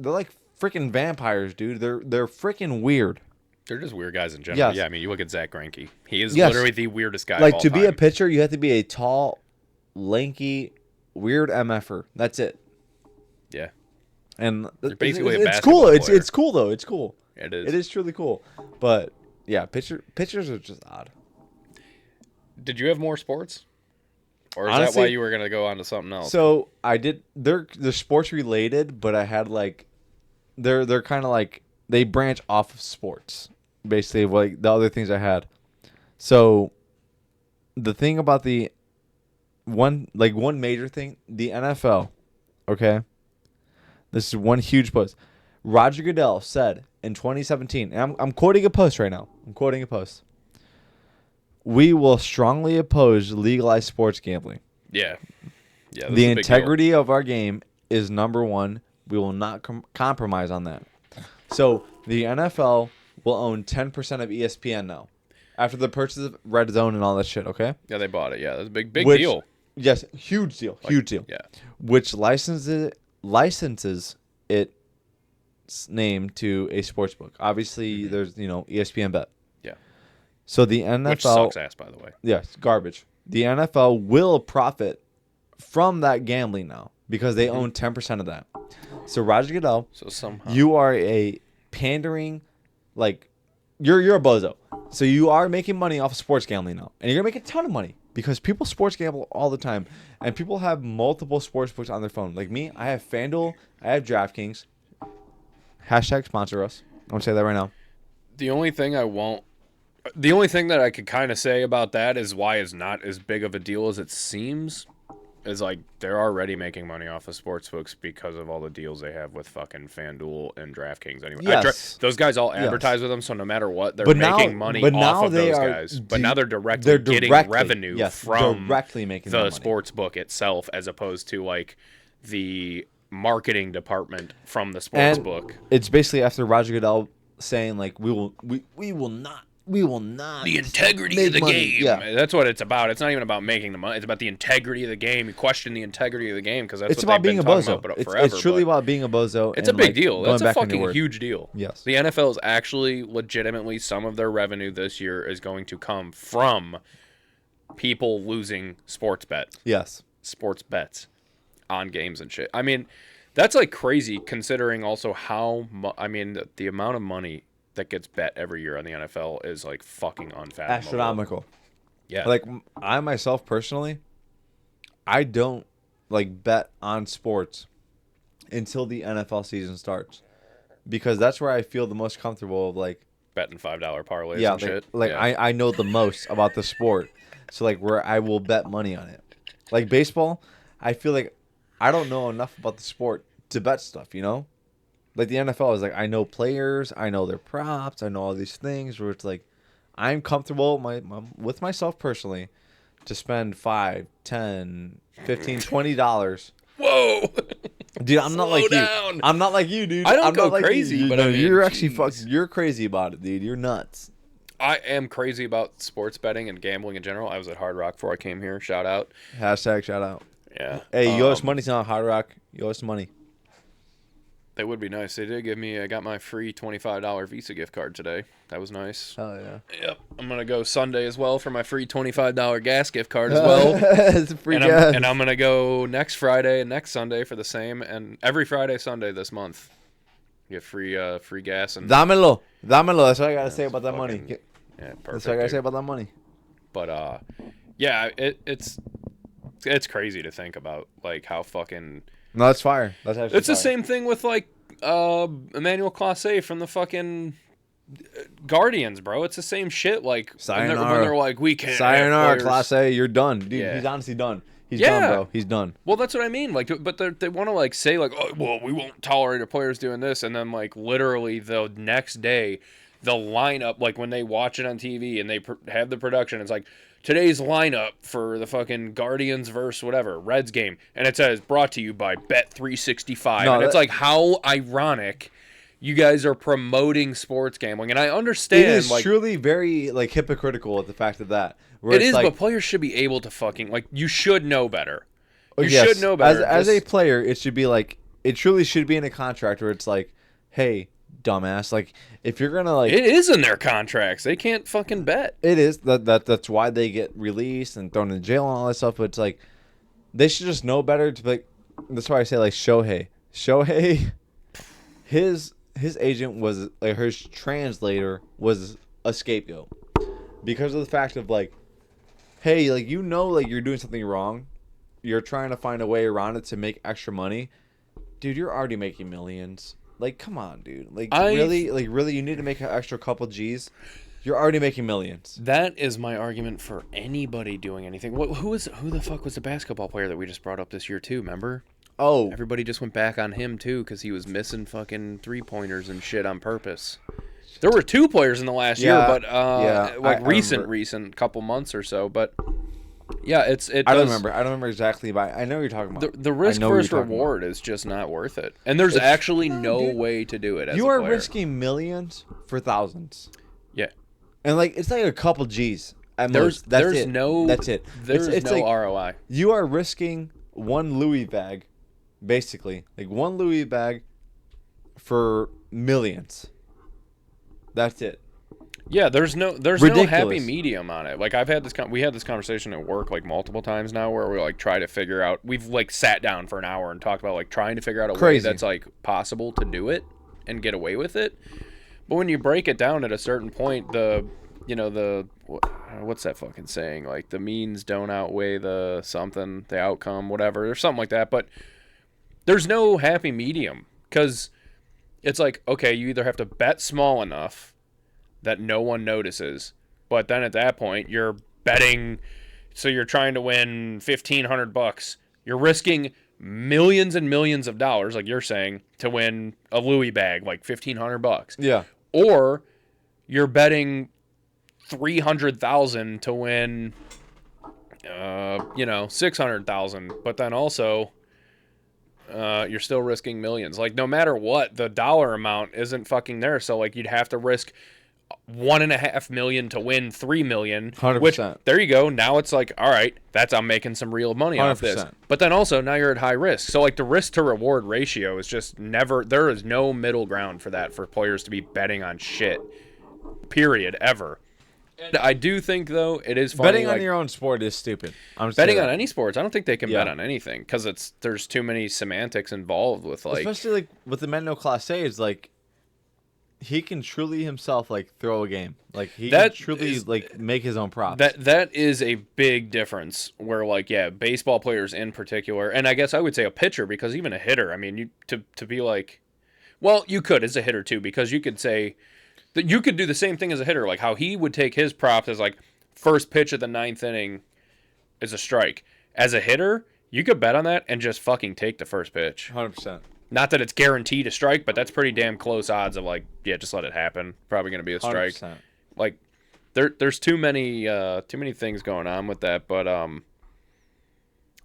freaking vampires, dude. They're freaking weird. They're just weird guys in general. Yes. Yeah, I mean, you look at Zach Greinke. He is Yes. literally the weirdest guy Like of all to be a time. pitcher, you have to be a tall, lanky, weird mf'er. That's it. Yeah, And basically a it's cool. basketball It's player. it's cool though. It's cool. it is. It is truly cool. But yeah, pitchers are just odd. Did you have more sports? Or is that Honestly- why you were going to go on to something else? So I did. They're sports related, but I had like, they're kind of like they branch off of sports, basically. Like the other things I had. So, the thing about the one major thing, the NFL, okay. This is one huge post. Roger Goodell said in 2017, and I'm quoting a post right now. I'm quoting a post. We will strongly oppose legalized sports gambling. yeah. Yeah. The integrity of our game is number one. We will not compromise on that. So the NFL will own 10% of ESPN now, after the purchase of Red Zone and all that shit. Okay. Yeah, they bought it. Yeah, that's a big Which- deal. Yes, huge deal. Huge deal. Yeah. Which licenses its name to a sports book. Obviously, there's ESPN Bet. Yeah. So the NFL, Which sucks ass, by the way. yes, garbage. The NFL will profit from that gambling now because they own 10% of that. So Roger Goodell, So somehow. you are a pandering, like you're a bozo. So you are making money off of sports gambling now, and you're gonna make a ton of money because people sports gamble all the time, and people have multiple sports books on their phone. Like me, I have FanDuel, I have DraftKings. Hashtag sponsor us. I'm gonna say that right now. The only thing that I could kind of say about that is why it's not as big of a deal as it seems. Is like they're already making money off of sports books because of all the deals they have with fucking FanDuel and DraftKings. Anyway, Yes. those guys all advertise with them, so no matter what, they're But now- making money but off now of they those are guys. But de- now they're getting revenue yes, from directly making that the money. sports book itself, as opposed to like the marketing department from the sports And book. it's basically after Roger Goodell saying like we will not we will not. The integrity make of the money. game. Yeah. That's what it's about. It's not even about making the money. It's about the integrity of the game. You question the integrity of the game because that's It's what about they've being been a talking bozo. about It's forever. truly but about being a bozo. it's a and, big like, deal. going That's a back on your fucking word. huge deal. Yes. The NFL is actually legitimately some of their revenue this year is going to come from people losing sports bets on games and shit. I mean, that's like crazy considering also how the amount of money that gets bet every year on the NFL is like fucking unfathomable. Astronomical. Yeah. Like, I myself personally, I don't like bet on sports until the NFL season starts, because that's where I feel the most comfortable of, like, betting $5 parlays yeah, and shit. Like yeah. I know the most about the sport, so like where I will bet money on it. Like baseball, I feel like I don't know enough about the sport to bet stuff. You know, like the NFL is like I know players, I know their props, I know all these things. Where it's like I'm comfortable with myself personally to spend $5, $10, $15, $20. Whoa. Dude, I'm not like down. you. I'm not like you, dude. I don't I'm go not like crazy, you. but No, I mean, you're actually geez. you're crazy about it, dude. You're nuts. I am crazy about sports betting and gambling in general. I was at Hard Rock before I came here. Shout out. Hashtag shout out. Yeah. Hey, you owe us money now, Hard Rock. You owe us money. They would be nice. They did give me. I got my free $25 Visa gift card today. That was nice. Oh yeah. Yep. I'm gonna go Sunday as well for my free $25 gas gift card as well. It's a free and gas. I'm gonna go next Friday and next Sunday for the same, and every Friday, Sunday this month, get free gas and. Dámelo. That's what I gotta say about that fucking- money. Yeah, perfect. That's what I gotta dude. say about that money. But yeah, it's crazy to think about like how fucking. No, that's fire. That's actually. It's the same thing with like Emmanuel Classe from the fucking Guardians, bro. It's the same shit. Like when they're like, we can't. Sayonara, Class A. You're done, dude. Yeah. He's honestly done. He's Yeah. done, bro. He's done. Well, that's what I mean. Like, but they want to like say like, oh, well, we won't tolerate our players doing this, and then like literally the next day, the lineup, like when they watch it on TV and they have the production, it's like today's lineup for the fucking Guardians versus whatever Reds game, and it says brought to you by Bet365, No, and it's like how ironic. You guys are promoting sports gambling, and I understand. It is like, truly very like hypocritical at the fact of that. It is, but players should be able to fucking like. You should know better. You should know better. As a player, it should be like it truly should be in a contract where it's like, hey, dumbass, like if you're gonna like, it is in their contracts. They can't fucking bet. it is that's why they get released and thrown in jail and all that stuff. But it's like they should just know better to like. That's why I say like Shohei, his agent was like his translator was a scapegoat because of the fact of like, hey, like like you're doing something wrong, you're trying to find a way around it to make extra money, dude. You're already making millions. Like, come on, dude. Like, really, you need to make an extra couple G's. You're already making millions. That is my argument for anybody doing anything. Who the fuck was the basketball player that we just brought up this year too? Remember? Oh, Everybody just went back on him too because he was missing fucking 3-pointers and shit on purpose. There were 2 players in the last year, but like recent couple months or so. But yeah, I don't remember exactly, but I know what you're talking about. The risk versus reward is just not worth it, and there's actually no way to do it. As you a are player. risking millions for thousands. Yeah, and like it's like a couple G's at most. That's it. That's it. There's it's no like, ROI. You are risking one Louis bag, basically, like one Louis bag for millions. That's it. Yeah, there's no happy medium on it. Like we had this conversation at work like multiple times now where we like try to figure out. We've like sat down for an hour and talked about like trying to figure out a way that's like possible to do it and get away with it. But when you break it down at a certain point, what's that fucking saying? Like the means don't outweigh the outcome, whatever. There's something like that, but there's no happy medium because it's like, okay, you either have to bet small enough that no one notices, but then at that point you're betting, so you're trying to win $1,500. You're risking millions and millions of dollars, like you're saying, to win a Louis bag, like $1,500. Yeah. Or you're betting $300,000 to win, $600,000, but then also you're still risking millions. Like no matter what, the dollar amount isn't fucking there. So like you'd have to risk $1.5 million to win $3 million. 100%. Which, there you go. Now it's like, all right, I'm making some real money off this. 100%. But then also now you're at high risk. So like the risk to reward ratio is just never. There is no middle ground for that, for players to be betting on shit. Period. Ever. And I do think though it is funny, Betting on your own sport is stupid. I'm just betting saying on that. any sports. I don't think they can bet on anything because there's too many semantics involved with like. Especially like with the men no class A, is like he can truly himself like throw a game. Like he can truly like make his own props. That is a big difference. Where like baseball players in particular, and I guess I would say a pitcher, because even a hitter. I mean, to be like, well, you could as a hitter too, because you could say that you could do the same thing as a hitter, like how he would take his props as like first pitch of the 9th inning is a strike. As a hitter, you could bet on that and just fucking take the first pitch. 100%. Not that it's guaranteed a strike, but that's pretty damn close odds of like, just let it happen. Probably going to be a strike. 100%. Like there's too many things going on with that, but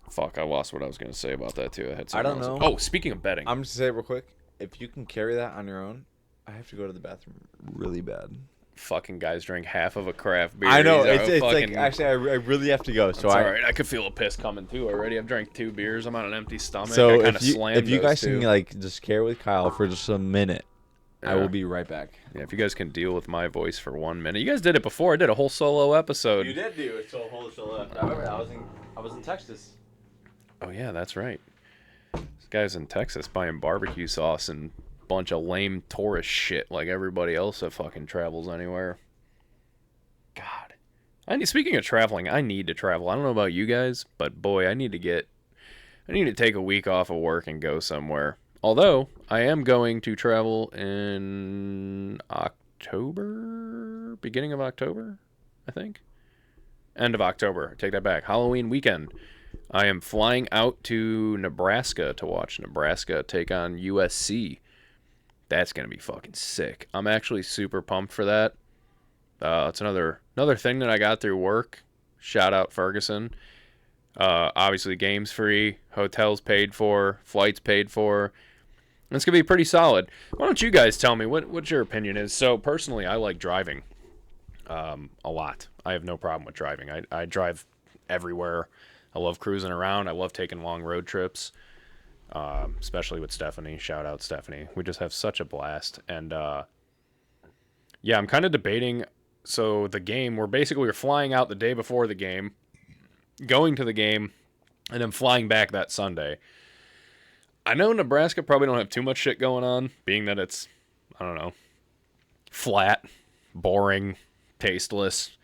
fuck, I lost what I was going to say about that too. I don't know. Oh, speaking of betting. I'm just gonna say real quick, if you can carry that on your own, I have to go to the bathroom really bad. Fucking guys drink half of a craft beer. I know, it's fucking, like, actually I really have to go. So all right. I could feel a piss coming too already. I've drank 2 beers. I'm on an empty stomach. So I if you guys can like just carry with Kyle for just a minute, I will be right back. Yeah, if you guys can deal with my voice for 1 minute. You guys did it before. I did a whole solo episode. You did do a whole solo. I remember I was in Texas. Oh yeah, that's right. This guy's in Texas buying barbecue sauce and bunch of lame tourist shit like everybody else that fucking travels anywhere. God. Speaking of traveling, I need to travel. I don't know about you guys, but boy, I need to take a week off of work and go somewhere. Although, I am going to travel in October, beginning of October, I think. End of October. Take that back. Halloween weekend. I am flying out to Nebraska to watch Nebraska take on USC. That's going to be fucking sick. I'm actually super pumped for that. It's another thing that I got through work. Shout out Ferguson. Obviously, game's free, hotels paid for, flights paid for. It's going to be pretty solid. Why don't you guys tell me what your opinion is? So, personally, I like driving a lot. I have no problem with driving. I drive everywhere. I love cruising around. I love taking long road trips. Especially with Stephanie. Shout out Stephanie. We just have such a blast. And I'm kind of debating. So the game, we're flying out the day before the game, going to the game, and then flying back that Sunday. I know Nebraska probably don't have too much shit going on, being that it's, I don't know, flat, boring, tasteless,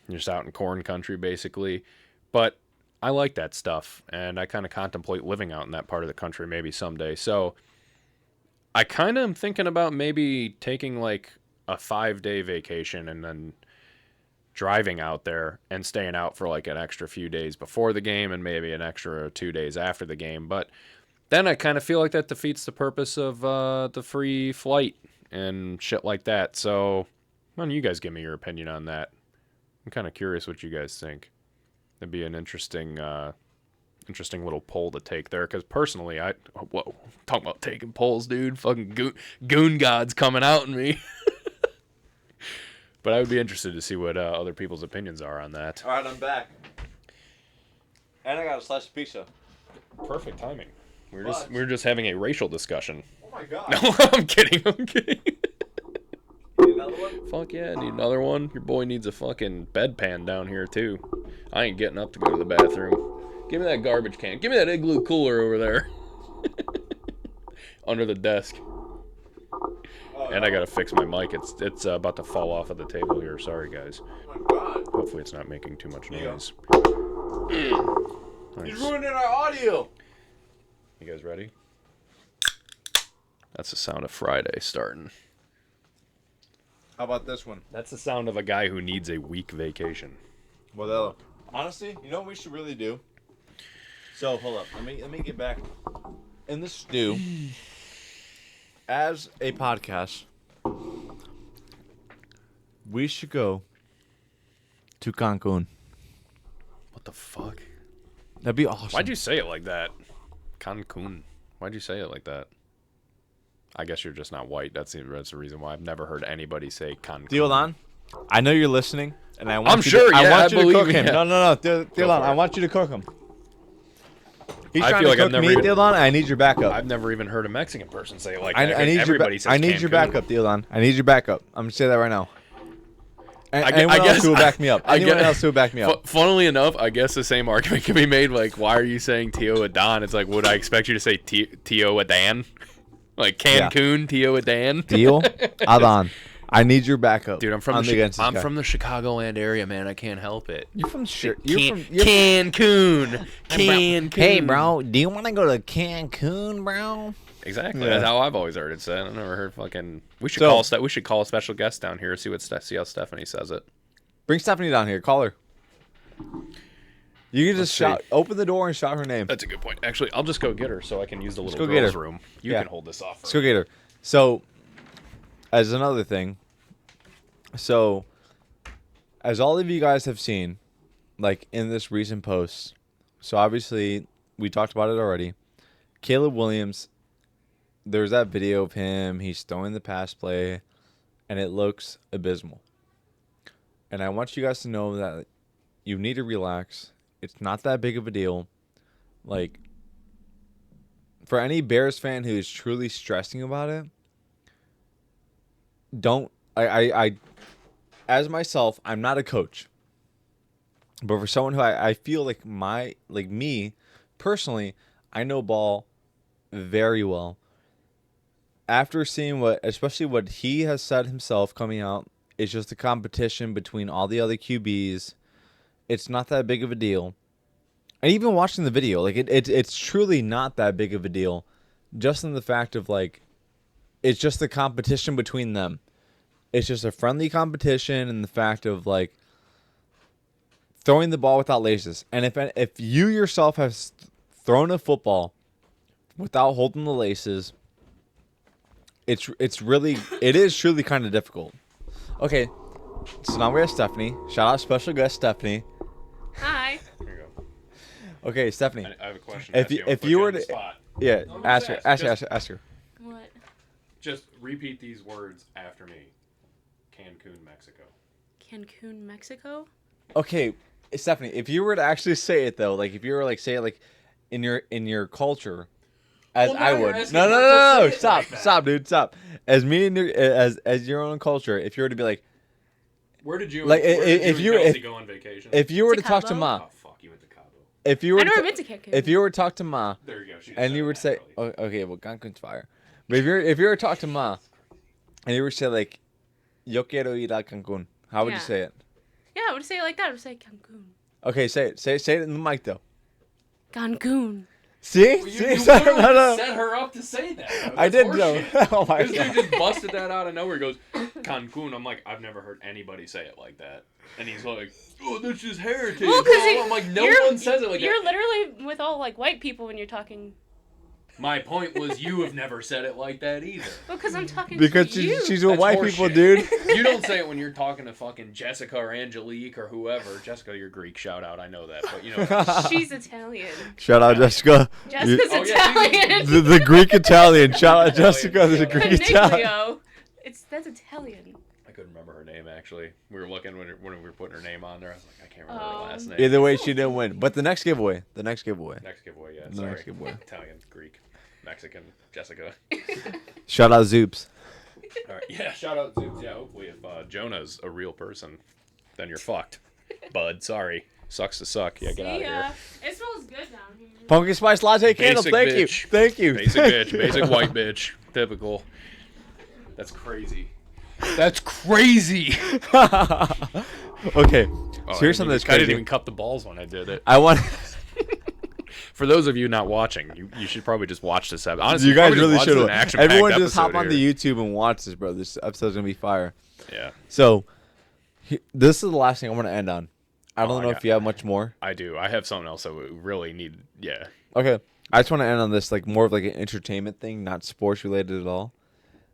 just out in corn country basically. But I like that stuff, and I kind of contemplate living out in that part of the country maybe someday. So I kind of am thinking about maybe taking like a 5-day vacation and then driving out there and staying out for like an extra few days before the game and maybe an extra 2 days after the game. But then I kind of feel like that defeats the purpose of the free flight and shit like that. So why don't you guys give me your opinion on that? I'm kind of curious what you guys think. That'd be an interesting little poll to take there. Because personally, talking about taking polls, dude. Fucking goon god's coming out in me. But I would be interested to see what other people's opinions are on that. All right, I'm back. And I got a slice of pizza. Perfect timing. We're just having a racial discussion. Oh my god. No, I'm kidding. Need another one? Fuck yeah, need another one. Your boy needs a fucking bedpan down here too. I ain't getting up to go to the bathroom. Give me that garbage can. Give me that Igloo cooler over there. Under the desk. And I gotta fix my mic. It's about to fall off of the table here. Sorry, guys. Oh my god. Hopefully it's not making too much noise. He's ruining our audio. You guys ready? That's the sound of Friday starting. How about this one? That's the sound of a guy who needs a week vacation. Well, honestly, you know what we should really do? So, hold up. Let me get back in the stew. As a podcast, we should go to Cancun. What the fuck? That'd be awesome. Why'd you say it like that? Cancun. Why'd you say it like that? I guess you're just not white. That's the reason why I've never heard anybody say Cancun. Dylan, I know you're listening, and I want I'm you sure. To, I Yeah, want I you to believe cook me, him. yeah. No, Dylan, for I it. want you to cook him. He's I trying feel to like I've cook never me, even- Dylan. I need your backup. I've never even heard a Mexican person say it like I that. need Everybody your, says I need your Cancun. backup, Dylan. I need your backup. I'm gonna say that right now. I Anyone else guess- who will back me up? I Anyone guess- else who will back me up? Funnily enough, I guess the same argument can be made. Like, why are you saying Tio Adan? It's like, would I expect you to say Tio Adan? Like Cancun, Tio Adan? Deal, Adan. I need your backup. Dude, I'm from on the against this I'm guy. from the Chicagoland area, man. I can't help it. You're from you're Cancun. Cancun. Hey, bro, do you want to go to Cancun, bro? Exactly. Yeah. That's how I've always heard it said. I've never heard fucking. We should call a special guest down here. See how Stephanie says it. Bring Stephanie down here. Call her. You can just see. open the door and shout her name. That's a good point. Actually, I'll just go get her so I can use the little go get girls' her. room. You Yeah. can hold this off. Let's go get her. So, as another thing, as all of you guys have seen, like in this recent post, so obviously we talked about it already. Caleb Williams, there's that video of him. He's throwing the pass play, and it looks abysmal. And I want you guys to know that you need to relax. It's not that big of a deal. Like, for any Bears fan who is truly stressing about it, don't I as myself, I'm not a coach. But for someone who I feel like me personally, I know ball very well. After seeing especially what he has said himself coming out, it's just a competition between all the other QBs. It's not that big of a deal. And even watching the video, like it's truly not that big of a deal. Just in the fact of like, it's just the competition between them. It's just a friendly competition, and the fact of like throwing the ball without laces. And if you yourself have thrown a football without holding the laces, it is truly kind of difficult. Okay, so now we have Stephanie. Shout out special guest Stephanie. Hi. Here you go. Okay, Stephanie. I have a question. If you were to, yeah, No, ask just her. Ask her. What? Just repeat these words after me. Cancun, Mexico. Cancun, Mexico? Okay, Stephanie, if you were to actually say it though, like if you were like say it like in your culture, as Well, now I you're would. asking No, me to say it stop, like that. stop, dude, stop. As me and your as your own culture, if you were to be like, Where did you Like, where did if you you- and Kelsey if- go on vacation? if you were To to talk to Cabo? Ma, Oh fuck, you went to Cabo. if you were I've never to, been to Cancun. if you were to talk to Ma, There you go. She just and said you it would say, naturally. oh, okay, well, Cancun's fire. But if you were to talk to Ma, and you were to say like, yo quiero ir a Cancun, how would you Yeah. say it? Yeah, I would say it like that. I would say Cancun. Okay, say it. Say it in the mic though. Cancun. See? Well, See? you No, literally no. set her up to say that. though. I That's did know. horseshit. Oh my This dude god. just busted that out of nowhere. He goes, Cancun. I'm like, I've never heard anybody say it like that. And he's like, oh, that's just heritage. Well, because I'm like, no one says it like you're that. literally with all like white people when you're talking. My point was you have never said it like that either. Well, because I'm talking Because to you. she's with That's white people, horseshit. dude. You don't say it when you're talking to fucking Jessica or Angelique or whoever. Jessica, you're Greek. Shout out. I know that. But you know. She's Italian. Shout out Jessica. Jessica's Oh, yeah, Italian. The Greek Italian. Shout out Jessica, the Greek Italian. Coniglio. That's Italian. I couldn't remember her name actually. We were looking when we were putting her name on there. I was like, I can't remember her last name. Either way, she didn't win. But the next giveaway. Next giveaway, yeah. The Sorry. next giveaway. Italian, Greek, Mexican, Jessica. Shout out Zoops. All right, yeah. Shout out Zoops. Yeah, hopefully if Jonah's a real person, then you're fucked, bud. Sorry, sucks to suck. Yeah, get out of here. It smells good down here. Pumpkin spice latte candles. Basic Thank you. bitch. Thank you. Basic bitch, basic white bitch, typical. That's crazy. That's crazy. Okay. Oh, So here's something that's I didn't crazy. even cut the balls when I did it. I want. For those of you not watching, you should probably just watch this episode. Honestly, You guys probably really watch should an have. action-packed Everyone just hop episode on here. the YouTube and watch this, bro. This episode's gonna be fire. Yeah, So, this is the last thing I want to end on. I don't I know got- if you have much more. I do. I have something else that we really need. Yeah. Okay. I just want to end on this, like more of like an entertainment thing, not sports related at all.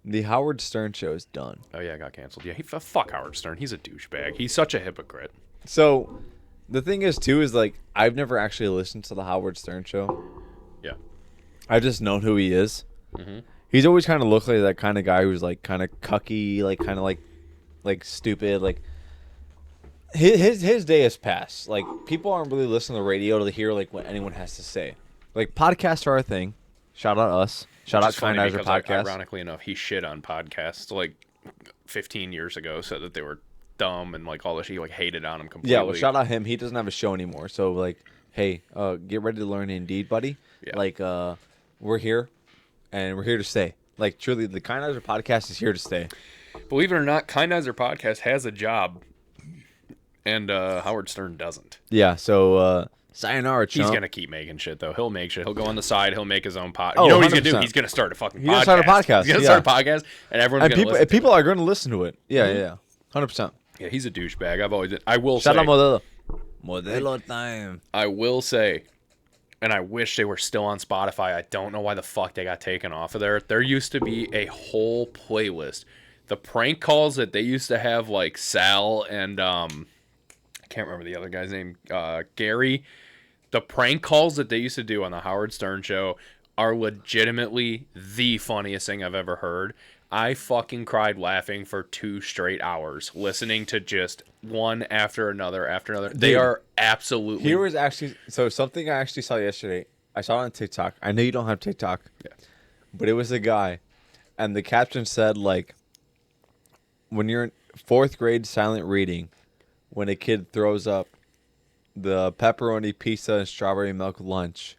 The Howard Stern show is done. Oh yeah, it got canceled. Yeah, fuck Howard Stern. He's a douchebag. He's such a hypocrite. So, the thing is too is like I've never actually listened to the Howard Stern show. Yeah. I've just known who he is. Mhm. He's always kind of looked like that kind of guy who's like kind of cucky, like kind of like stupid. Like his day has passed. Like people aren't really listening to the radio to hear like what anyone has to say. Like podcasts are a thing. Shout out us. Shout out Kind Eyes podcast. Ironically enough, he shit on podcasts like 15 years ago, said that they were dumb and like all this. He like hated on them completely. Yeah, well, shout out him. He doesn't have a show anymore. So like, hey, get ready to learn Indeed, buddy. Yeah. Like, we're here, and we're here to stay. Like, truly, the Kind Eyes podcast is here to stay. Believe it or not, Kind Eyes podcast has a job, and Howard Stern doesn't. Yeah. So, sayonara, chump. He's gonna keep making shit though. He'll make shit. He'll go on the side. He'll make his own podcast. Oh, You know what he's gonna 100%. do? He's gonna start a fucking podcast. He's gonna start a podcast, He's gonna yeah. start a podcast, and everyone's And gonna listen. people are going to listen to it. Yeah, yeah, 100%. Yeah, he's a douchebag. I will Shout say. out Modelo. Modelo time. I will say, and I wish they were still on Spotify. I don't know why the fuck they got taken off of there. There used to be a whole playlist. The prank calls that they used to have, like Sal and I can't remember the other guy's name, Gary. The prank calls that they used to do on the Howard Stern show are legitimately the funniest thing I've ever heard. I fucking cried laughing for 2 straight hours, listening to just one after another after another. They Dude, are absolutely... Here was actually something I actually saw yesterday. I saw it on TikTok. I know you don't have TikTok. Yeah. But it was a guy, and the caption said, like, when you're in 4th grade silent reading, when a kid throws up the pepperoni pizza and strawberry milk lunch,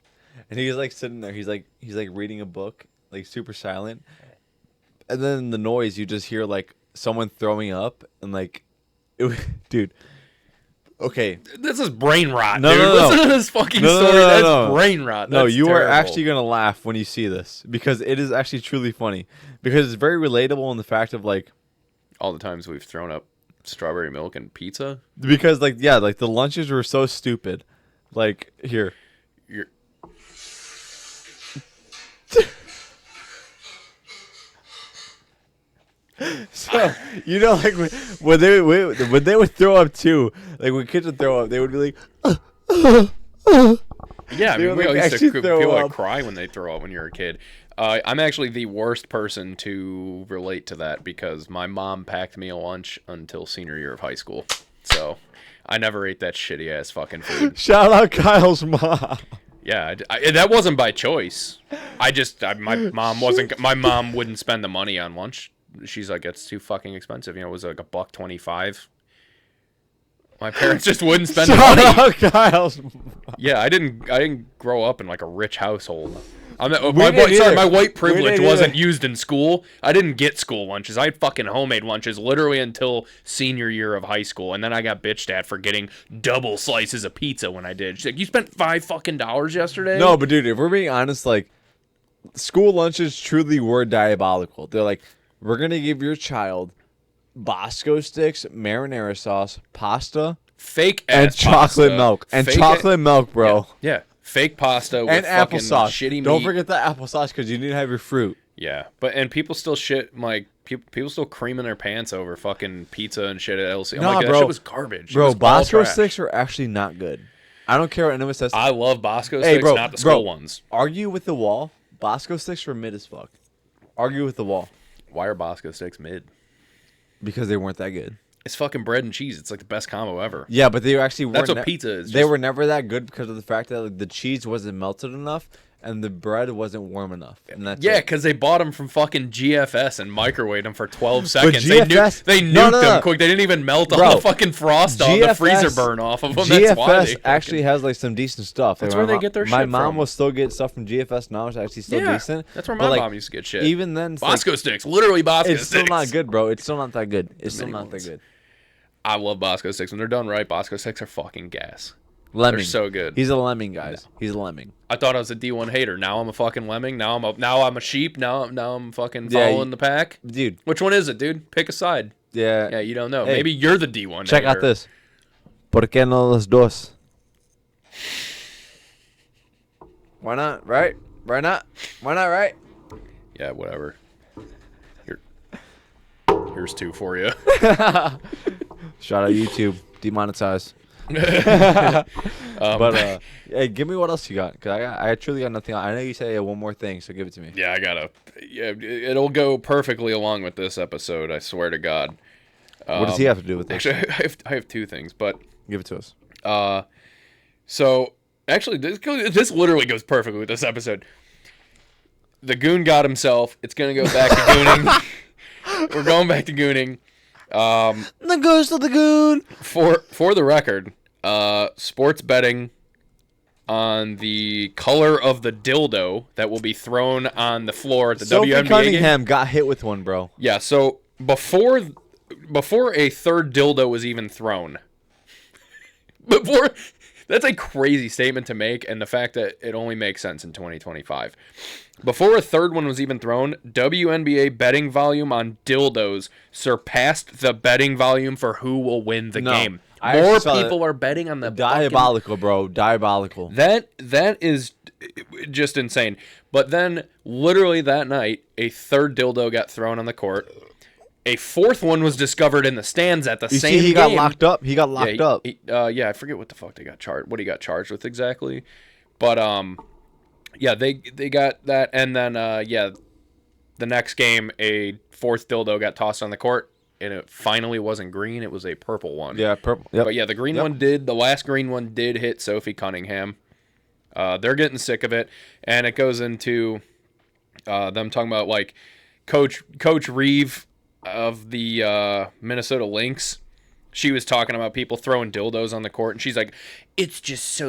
and he's like sitting there, he's like reading a book, like super silent, and then the noise you just hear like someone throwing up, and like, dude. Okay. This is brain rot, No, dude. no, no. Listen to this fucking No, no, story. no, That's no. brain rot. No, That's you are terrible. actually going to laugh when you see this, because it is actually truly funny, because it's very relatable in the fact of like, all the times we've thrown up strawberry milk and pizza. because like, yeah, like the lunches were so stupid. Like, here. You're... So, you know, like when they would throw up too, like when kids would throw up, they would be like, Yeah, I They mean, would, we like, always used actually to throw people like up. cry when they throw up when you're a kid. I'm actually the worst person to relate to that because my mom packed me a lunch until senior year of high school. So I never ate that shitty ass fucking food. shout out Kyle's mom. Yeah, that wasn't by choice. My mom wouldn't spend the money on lunch. She's like, it's too fucking expensive. You know, it was like $1.25. My parents just wouldn't spend the Shout money. out Kyle's mom. Yeah, I didn't grow up in like a rich household. My didn't either. white We privilege didn't wasn't either. used in school. I didn't get school lunches. I had fucking homemade lunches literally until senior year of high school, and then I got bitched at for getting double slices of pizza when I did. She's like, "You spent $5 yesterday?" No, but dude, if we're being honest, like, school lunches truly were diabolical. They're like, we're gonna give your child Bosco sticks, marinara sauce, pasta, fake and ass chocolate pasta. milk. And Fake chocolate milk, bro. Yeah, fake pasta with And fucking applesauce. shitty meat. Don't forget the applesauce because you need to have your fruit. Yeah, and people still shit like people still creaming their pants over fucking pizza and shit at LC. I'm Nah, like, that bro. shit was garbage. It Bro, was all Bosco trash. sticks are actually not good. I don't care what anyone says. I love Bosco Hey, sticks, bro, not the bro. skull ones. Argue with the wall. Bosco sticks were mid as fuck. Argue with the wall. Why are Bosco sticks mid? Because they weren't that good. It's fucking bread and cheese. It's like the best combo ever. Yeah, but they actually That's weren't what pizza is. They just- were never that good because of the fact that like, the cheese wasn't melted enough and the bread wasn't warm enough. And that's Yeah, it. because they bought them from fucking GFS and microwaved them for 12 seconds. GFS They nuked No, no, no. them quick. They didn't even melt all Bro, the fucking frost on the freezer burn off of them. That's why GFS they actually has like some decent stuff. That's Like, where my they mo- get their My shit mom from. will still get stuff from GFS now. It's actually still Yeah, decent. that's where But, my like, mom used to get shit. Even then, it's, like, Bosco sticks. Literally Bosco it's sticks. still not good, bro. It's still not that good. It's still many not that ones. good. I love Bosco sticks. When they're done right, Bosco sticks are fucking gas. Lemming. They're so good. He's a lemming, guys. He's a lemming. I thought I was a D1 hater. Now I'm a fucking lemming. Now I'm a sheep. Now I'm fucking Yeah, following the pack. Dude, Which one is it, dude? Pick a side. yeah. Yeah, you don't know. Hey, Maybe you're the D1 check out hater. this. ¿Por qué no los dos? Why not? Right? Why not? Why not? Right? Yeah, whatever. Here's 2 for you. Shout out YouTube. Demonetized. But hey, give me what else you got, cause I truly got nothing. I know you said one more thing, so give it to me. yeah, it'll go perfectly along with this episode. I swear to God. What does he have to do with this? Actually, I have two things, but Give it to us. so actually, this literally goes perfectly with this episode. The goon got himself. It's gonna go back to gooning. We're going back to gooning. The ghost of the goon. For the record, sports betting on the color of the dildo that will be thrown on the floor at the Sophie WNBA Cunningham game. got hit with one, bro. Yeah, so before a third dildo was even thrown, that's a crazy statement to make, and the fact that it only makes sense in 2025. Before a third one was even thrown, WNBA betting volume on dildos surpassed the betting volume for who will win the game. More people are betting on the diabolical, bro. Diabolical. That is just insane. But then, literally that night, a third dildo got thrown on the court. A fourth one was discovered in the stands at the same game. He got locked up. He got locked up. I forget what the fuck they got charged. What he got charged with exactly. But yeah, they got that, and then the next game, a fourth dildo got tossed on the court, and it finally wasn't green. It was a purple one. Yeah, purple. Yep. But yeah, the green one did. The last green one did hit Sophie Cunningham. They're getting sick of it, and it goes into them talking about like Coach Reeve of the Minnesota Lynx. She was talking about people throwing dildos on the court, and she's like, it's just,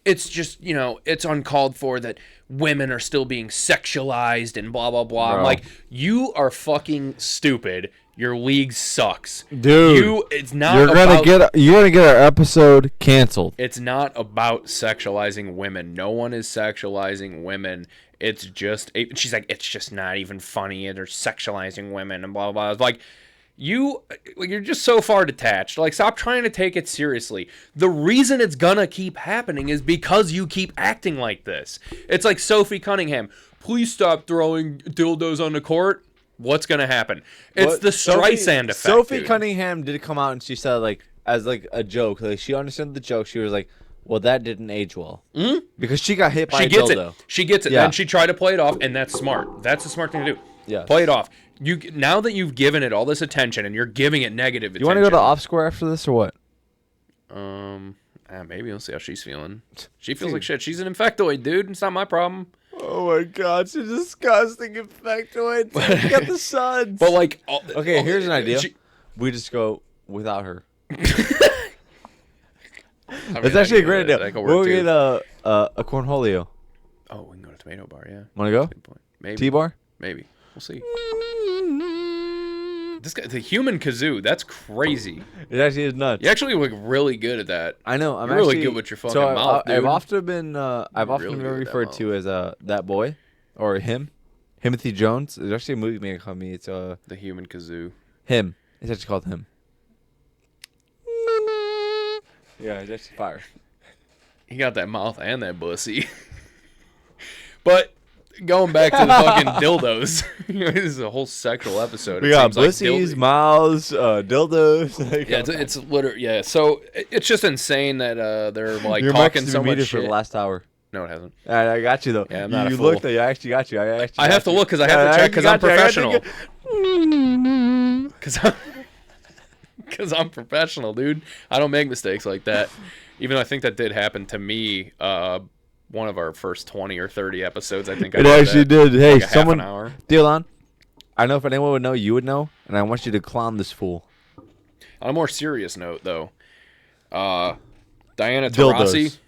it's uncalled for that women are still being sexualized and blah, blah, blah. Bro. I'm like, you are fucking stupid. Your league sucks. Dude, it's not you're gonna get our episode canceled. It's not about sexualizing women. No one is sexualizing women. It's just, she's like, it's just not even funny. They're sexualizing women and blah, blah, blah. It's like, you're just so far detached. Like, stop trying to take it seriously. The reason it's gonna keep happening is because you keep acting like this. It's like Sophie Cunningham. Please stop throwing dildos on the court. What's gonna happen? It's the Streisand effect. Sophie dude. Cunningham did come out and she said, like, as like a joke, like she understood the joke. She was like, well, that didn't age well. Mm-hmm. Because she got hit by a dildo. She gets it. Yeah. Then she tried to play it off, and that's smart. That's a smart thing to do. Yeah. Play it off. Now that you've given it all this attention and you're giving it negative attention. You want to go to off square after this or what? Maybe we'll see how she's feeling. She feels like shit. She's an infectoid, dude. It's not my problem. Oh my god, she's a disgusting infectoid. You got the suds. But like, okay, here's an idea. We just go without her. That's actually a great idea. We'll get a cornholio. Oh, we can go to Tomato Bar, yeah. Want to go? Good point. Maybe. T-bar? Maybe. We'll see. This guy, the human kazoo, that's crazy. It actually is nuts. You actually look really good at that. I know. I'm You're actually really good with your fucking so mouth, dude. I've often been really good with referred that to as that boy or him, Timothy Jones. There's actually a movie made called me. It's The human kazoo. him. It's actually called him. Yeah, it's actually fire. He got that mouth and that pussy. But going back to the fucking dildos, this is a whole sexual episode. We got pussies, mouths, dildos. Yeah, it's literally, yeah. So it's just insane that they're like Your talking mic's so been much muted shit. for the last hour. No, it hasn't. I got you though. Yeah, I'm not a you fool. looked. I actually got you. I have to look because I have to check because I'm professional. Because I'm professional, dude. I don't make mistakes like that. Even though I think that did happen to me. One of our first 20 or 30 episodes, I think. It actually did. Hey, like someone. Half an hour. Dylan, I know if anyone would know, you would know, and I want you to clown this fool. On a more serious note, though, Diana Taurasi.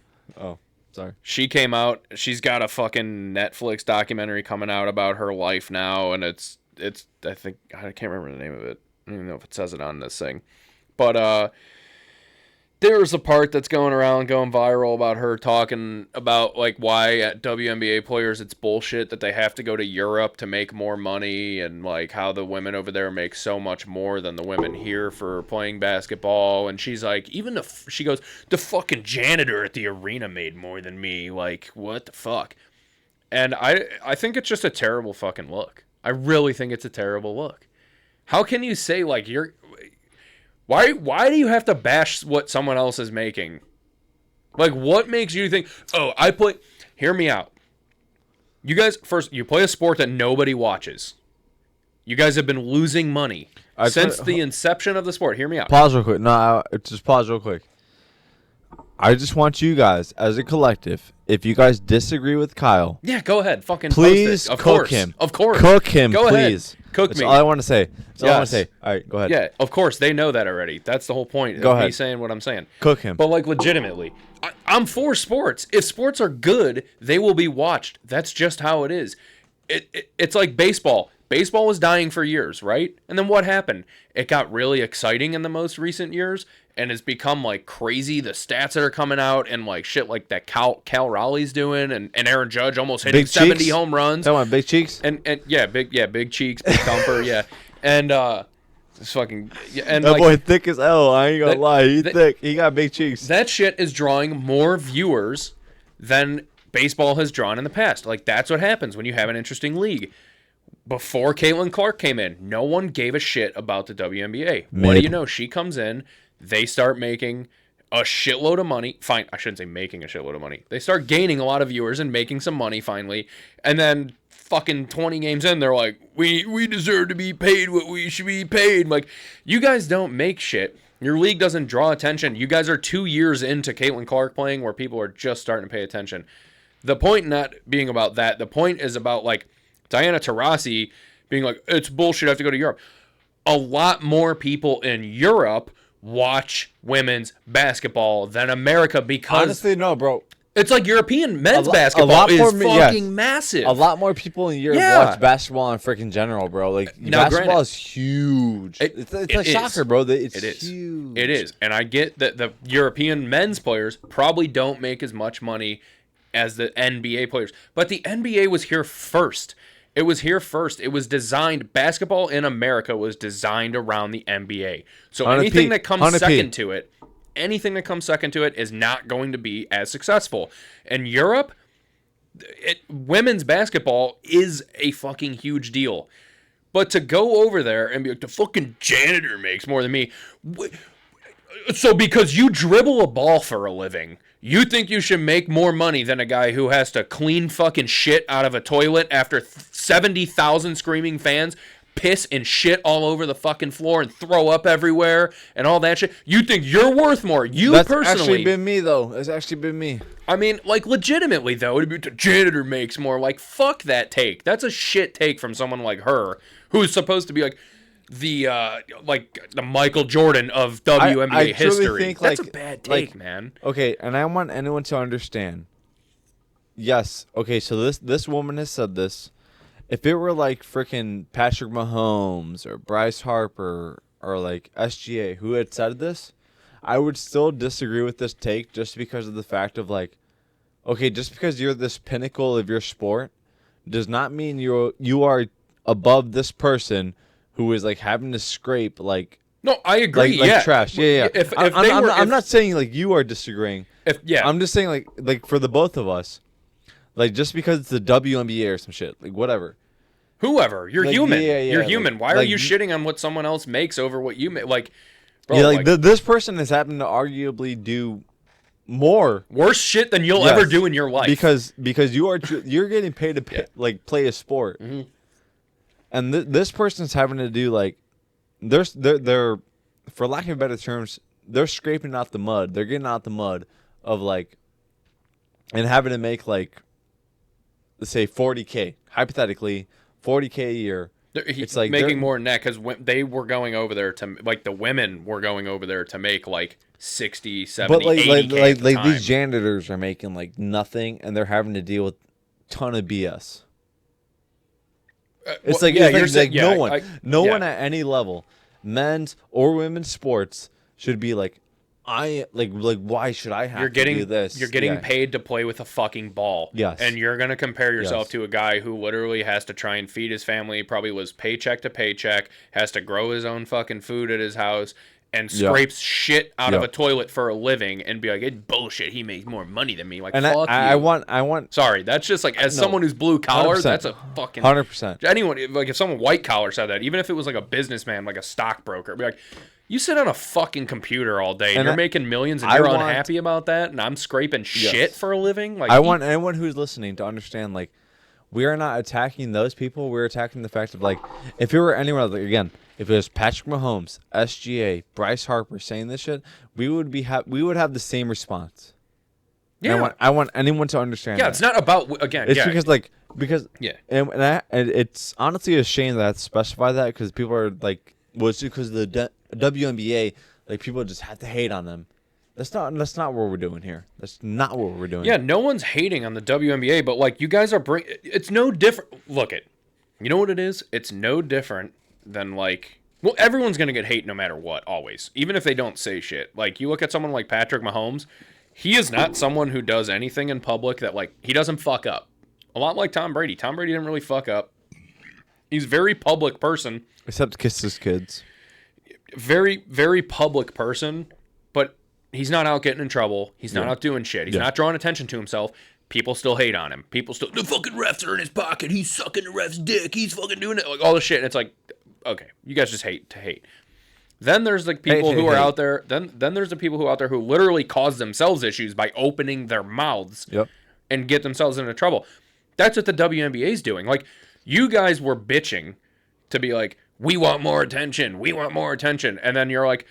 Oh, sorry. She came out. She's got a fucking Netflix documentary coming out about her life now, and it's. I think I can't remember the name of it. I don't even know if it says it on this thing, but there's a part that's going viral about her talking about like why at WNBA players it's bullshit that they have to go to Europe to make more money, and like how the women over there make so much more than the women here for playing basketball. And she's like, she goes, the fucking janitor at the arena made more than me. Like, what the fuck? And I think it's just a terrible fucking look. I really think it's a terrible look. How can you say like Why do you have to bash what someone else is making? Like, what makes you think, oh, hear me out. You guys, first, you play a sport that nobody watches. You guys have been losing money since the inception of the sport. Hear me out. Pause real quick. No, just pause real quick. I just want you guys, as a collective, if you guys disagree with Kyle, Yeah, go ahead. Fucking please post it. Of cook course. him. Of course. Cook him, Go please. ahead. Cook That's me. all I want to say. That's all I want to Yes. say. All right, go ahead. Yeah, of course. They know that already. That's the whole point Go of me ahead. saying what I'm saying. Cook him. But, like, legitimately, I'm for sports. If sports are good, they will be watched. That's just how it is. It's like baseball. Baseball was dying for years, right? And then what happened? It got really exciting in the most recent years, and it's become, like, crazy. The stats that are coming out and, like, shit like that Cal Raleigh's doing and Aaron Judge almost hitting Big 70 cheeks? home runs. Come on, big cheeks. And big cheeks, big thumper, yeah. And it's fucking and That like boy thick as hell. I ain't gonna that- lie. He that- thick. He got big cheeks. that shit is drawing more viewers than baseball has drawn in the past. Like, that's what happens when you have an interesting league. Before Caitlin Clark came in, no one gave a shit about the WNBA. What do Mid. you know? She comes in, they start making a shitload of money. Fine, I shouldn't say making a shitload of money. They start gaining a lot of viewers and making some money finally. And then fucking 20 games in, they're like, we deserve to be paid what we should be paid. Like, you guys don't make shit. Your league doesn't draw attention. You guys are 2 years into Caitlin Clark playing where people are just starting to pay attention. The point not being about that. The point is about, like, Diana Taurasi being like, it's bullshit, I have to go to Europe. A lot more people in Europe watch women's basketball than America because Honestly, no, bro. it's like European men's a basketball lot is more fucking massive. A lot more people in Europe Yeah. watch basketball in freaking general, bro. Like, Now, basketball granted, is huge. It's it like is. soccer, bro. It's It is. huge. It is. And I get that the European men's players probably don't make as much money as the NBA players. But the NBA was here first. It was here first. It was designed, basketball in America was designed around the NBA. So 100p, anything that comes 100p. second to it, is not going to be as successful. In Europe, women's basketball is a fucking huge deal. But to go over there and be like, the fucking janitor makes more than me. So because you dribble a ball for a living, you think you should make more money than a guy who has to clean fucking shit out of a toilet after 70,000 screaming fans piss and shit all over the fucking floor and throw up everywhere and all that shit? You think you're worth more? That's Personally, actually been me, though. It's actually been me. I mean, like, legitimately, though, it'd be the janitor makes more. Like, fuck that take. That's a shit take from someone like her, who's supposed to be like the Michael Jordan of WNBA I truly history. think, That's like- a bad take, like- man. Okay, and I want anyone to understand. Yes. Okay, so this woman has said this. If it were like freaking Patrick Mahomes or Bryce Harper or like SGA who had said this, I would still disagree with this take just because of the fact of, like, okay, just because you're this pinnacle of your sport does not mean you are above this person who is like having to scrape like No, I agree. like yeah, trash. Yeah. If I'm not saying like you are disagreeing. yeah, I'm just saying like for the both of us, like just because it's the WNBA or some shit, like whatever. whoever, you're Like, human. yeah, You're like- human. Why are like- you shitting on what someone else makes over what you make? Like, bro, Yeah, like this person has happened to arguably do more worse shit than you'll Yes, ever do in your life. because you're getting paid to Yeah. like play a sport, Mhm. and this person's having to do like they're for lack of better terms, they're scraping out the mud. They're getting out the mud of like and having to make like, let's say 40K hypothetically 40K a year. It's like making they're- more than that because they were going over there to, like, the women were going over there to make like 60, 70, But like 80K at the time. these janitors are making like nothing, and they're having to deal with ton of BS. It's well, like, yeah, it's you're like, saying- like yeah, no one, no yeah. one at any level, men's or women's sports, should be like, I like why should I have You're to getting do this? You're getting Yeah. paid to play with a fucking ball. Yes. And you're gonna compare yourself Yes. to a guy who literally has to try and feed his family, probably lives paycheck to paycheck, has to grow his own fucking food at his house, and Yeah. scrapes shit out of Yeah. a toilet for a living, and be like, it's bullshit. He makes more money than me. Like, And fuck I you. want Sorry, that's just like, as No. someone who's blue collar, 100%. that's a fucking 100%. anyone, like, if someone white collar said that, even if it was like a businessman, like a stockbroker, be like, You sit on a fucking computer all day and And you're I- making millions and I you're want- unhappy about that, and I'm scraping shit for a living. Like I want anyone who's listening to understand, like, we are not attacking those people. We're attacking the fact of, like, if it were anyone else, like, again, if it was Patrick Mahomes, SGA, Bryce Harper saying this shit, we would have the same response. yeah, And I want anyone to understand. yeah. that. It's not about again. It's yeah, because yeah. and it's honestly a shame that I have to specify that because people are like, well, it's because of the WNBA, like people just have to hate on them. That's not what we're doing here. That's not what we're doing. Yeah, no one's hating on the WNBA, but like you guys are it's no different. Look it, you know what it is? It's no different than like, well, everyone's gonna get hate no matter what, always, even if they don't say shit. Like you look at someone like Patrick Mahomes, he is not someone who does anything in public that like he doesn't fuck up. A lot like Tom Brady. Tom Brady didn't really fuck up. He's a very public person. Except kiss his kids. Very, very public person, but he's not out getting in trouble. He's not out doing shit. He's not drawing attention to himself. People still hate on him. People still, the fucking refs are in his pocket. He's sucking the ref's dick. He's fucking doing it. Like all this shit. And it's like, okay, you guys just hate to hate. Then there's like people who are out there. Then there's the people who are out there who literally cause themselves issues by opening their mouths and get themselves into trouble. That's what the WNBA is doing. Like you guys were bitching to be like, we want more attention. We want more attention. And then you're like,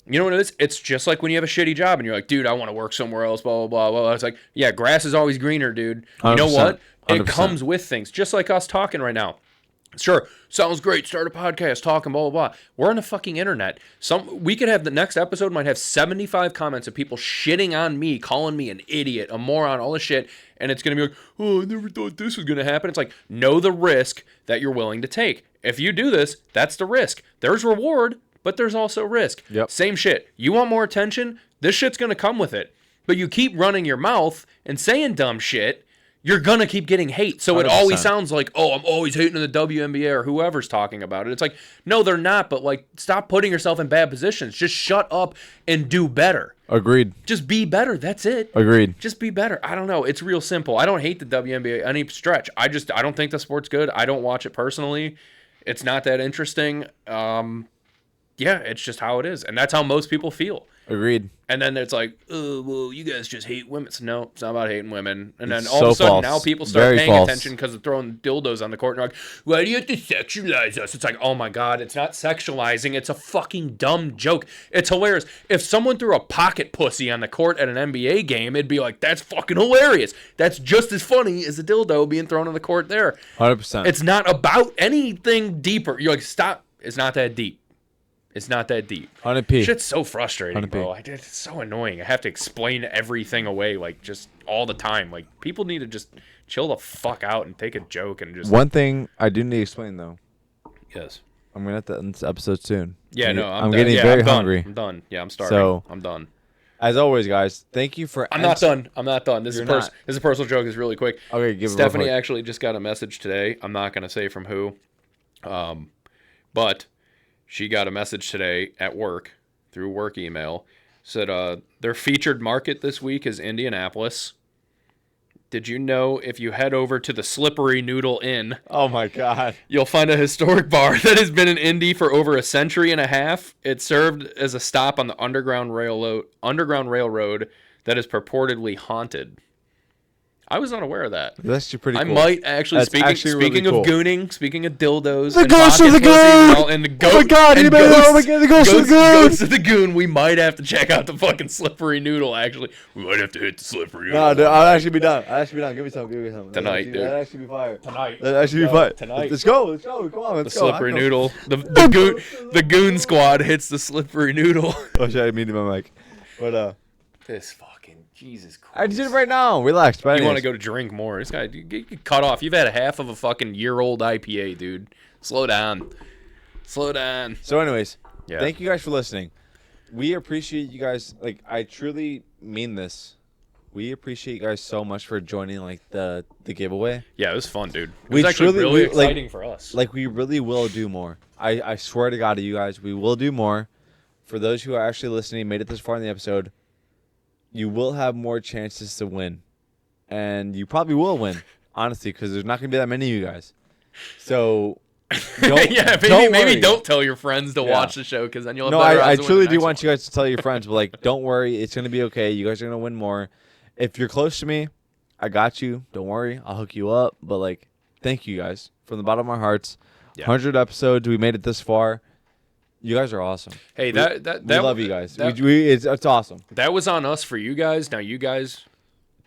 you know what it is? It's just like when you have a shitty job and you're like, dude, I want to work somewhere else, blah, blah, blah, blah. It's like, yeah, grass is always greener, dude. You know what? 100%. It comes with things, just like us talking right now. Sure, sounds great. Start a podcast, talking, blah, blah, blah. We're on the fucking internet. We could have the next episode might have 75 comments of people shitting on me, calling me an idiot, a moron, all this shit. And it's going to be like, oh, I never thought this was going to happen. It's like, know the risk that you're willing to take. If you do this, that's the risk. There's reward, but there's also risk. Yep. Same shit. You want more attention? This shit's going to come with it. But you keep running your mouth and saying dumb shit, you're going to keep getting hate. So it 100%. always sounds like, oh, I'm always hating the WNBA or whoever's talking about it. It's like, no, they're not. But like, stop putting yourself in bad positions. Just shut up and do better. Agreed. Just be better. That's it. Agreed. Just be better. I don't know. It's real simple. I don't hate the WNBA any stretch. I don't think the sport's good. I don't watch it personally. It's not that interesting. Yeah, it's just how it is. And that's how most people feel. Agreed. And then it's like, oh, well, you guys just hate women. No, it's not about hating women. And then It's all of a so sudden false. now people start Very paying false. attention because they're throwing dildos on the court. And they're like, why do you have to sexualize us? It's like, oh my God, it's not sexualizing. It's a fucking dumb joke. It's hilarious. If someone threw a pocket pussy on the court at an NBA game, it'd be like, that's fucking hilarious. That's just as funny as a dildo being thrown on the court there. 100%. It's not about anything deeper. You're like, stop. It's not that deep. It's not that deep. 100p. Shit's so frustrating, 100p. bro. It's so annoying. I have to explain everything away, like, just all the time. Like, people need to just chill the fuck out and take a joke and just... One thing I do need to explain, though. Yes. I'm going to have to end this episode soon. Yeah, no, I'm getting very hungry. I'm done. Yeah, I'm starving. So- I'm done. As always, guys, thank you for... I'm not done. I'm not done. This is You're not. This is a personal joke. It's really quick. Okay, give it real Stephanie quick. actually just got a message today. I'm not going to say from who. But she got a message today at work through work email. Said their featured market this week is Indianapolis. Did you know if you head over to the Slippery Noodle Inn, Oh, my God. you'll find a historic bar that has been in Indy for over a century and a half. It served as a stop on the Underground Railroad that is purportedly haunted. I was unaware of that. That's actually pretty I cool. might actually, That's actually really speaking cool. of gooning, speaking of dildos, The and ghost pocket of the pussies goon! and the goat, Oh my God, and you better- oh my God, the ghost of the goon! Ghosts of the goon. We might have to check out the fucking Slippery Noodle. Actually, we might have to hit the Slippery Noodle. No, dude, I'll actually be done. Give me some. Tonight, dude. That'd actually be fire. Tonight. That'd actually be No, fire. tonight. Let's go. Come on, The let's go. Slippery Noodle. The goon squad hits the Slippery Noodle. Oh shit, I didn't mean to my mic. But This fucking Jesus Christ. I did it right now. Relax. But You want to anyways. go to drink more? This guy, get cut off. You've had a half of a fucking year-old IPA, dude. Slow down. Slow down. So, anyways, Yeah. thank you guys for listening. We appreciate you guys. Like, I truly mean this. We appreciate you guys so much for joining, like, the giveaway. Yeah, it was fun, dude. It We was actually truly- really we- like- exciting for us. Like, we really will do more. I swear to God to you guys, we will do more. For those who are actually listening, made it this far in the episode, you will have more chances to win. And you probably will win, honestly, because there's not going to be that many of you guys. So, Yeah, maybe don't tell your friends to Yeah. watch the show because then you'll have No, better I odds of winning truly the do next want one. you guys to tell your friends, but like, don't worry, it's gonna be okay. You guys are gonna win more. If you're close to me, I got you. Don't worry, I'll hook you up. But like, thank you guys from the bottom of our hearts. Yeah. 100 episodes, we made it this far. You guys are awesome. Hey, we love you guys. That, It's awesome. that was on us for you guys. Now you guys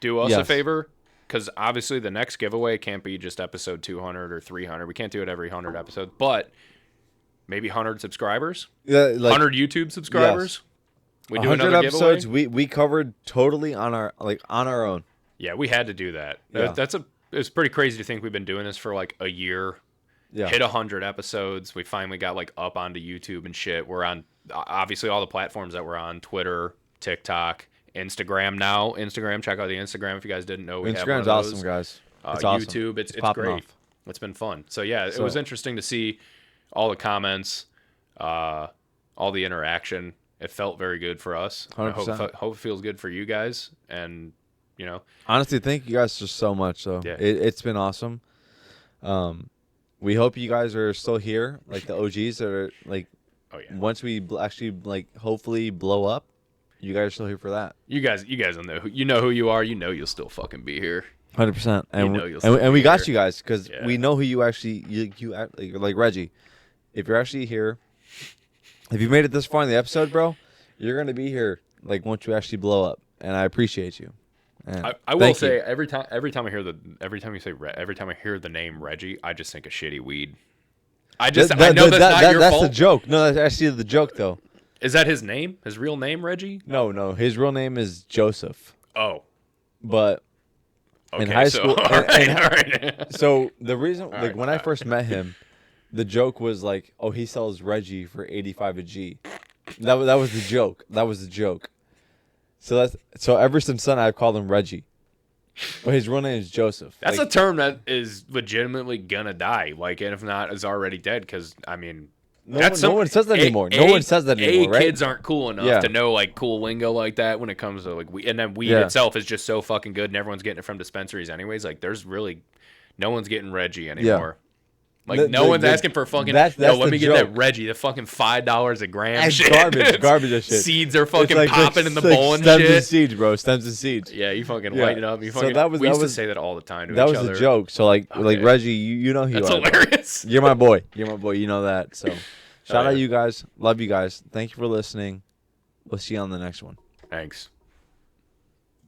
do us a Yes. favor. Because obviously the next giveaway can't be just episode 200 or 300. We can't do it every 100 episodes. But maybe 100 subscribers? Yeah, like 100 YouTube subscribers? We do 100 another episodes. giveaway? We covered totally on our own. Yeah, we had to do that. Yeah. It's pretty crazy to think we've been doing this for like a year. Yeah. Hit 100 episodes. We finally got like up onto YouTube and shit. We're on obviously all the platforms that we're on: Twitter, TikTok, Instagram now. Instagram, check out the Instagram if you guys didn't know. We have one Instagram's of those. awesome, guys. It's awesome. YouTube, it's popping great. off. It's been fun. So yeah, it So- was interesting to see all the comments, all the interaction. It felt very good for us. I 100%. hope it feels good for you guys. And Honestly, thank you guys just so much. Though Yeah. it's been awesome. We hope you guys are still here, like the OGs that are like. oh yeah, Once we actually like hopefully blow up, you guys are still here for that. you guys will know who you are. You know you'll still fucking be here. 100%. And know we- you'll still and we be got here. you guys because Yeah. we know who you actually you act like Reggie. If you're actually here, if you made it this far in the episode, bro, you're gonna be here like once you actually blow up, and I appreciate you. And I will thank say you. every time I hear the name Reggie, I just think of shitty weed. I know that's not your that's fault. the joke. No, that's actually the joke though. Is that his name? His real name, Reggie? No, his real name is Joseph, Oh, but okay. in high so, school. all right. So the reason, like right, when I first met him, the joke was like, "Oh, he sells Reggie for 85 a G." That was the joke. That was the joke. So ever since then, I've called him Reggie, but his real name is Joseph. That's Like, a term that is legitimately gonna die. Like, and if not, is already dead. Because I mean, no one says that anymore. No one says that anymore, right? Kids aren't cool enough Yeah. to know like cool lingo like that when it comes to like weed. And then weed Yeah. itself is just so fucking good, and everyone's getting it from dispensaries anyways. Like, there's really no one's getting Reggie anymore. Like, no one's asking for fucking. That's Yo, let the me get joke. that Reggie. The fucking $5 a gram. It's shit. garbage as shit. Seeds are It's fucking like- popping in the it's like bowl and stems and shit. seeds, bro. Stems and seeds. Yeah, you fucking Yeah. light it up. You So fucking. that was- we that used was- to say that all the time to That each was other. the joke. So like Okay. Reggie, you know who you That's are. bro. hilarious. You're my boy. You're my boy. You know that. So shout yeah. out you guys. Love you guys. Thank you for listening. We'll see you on the next one. Thanks.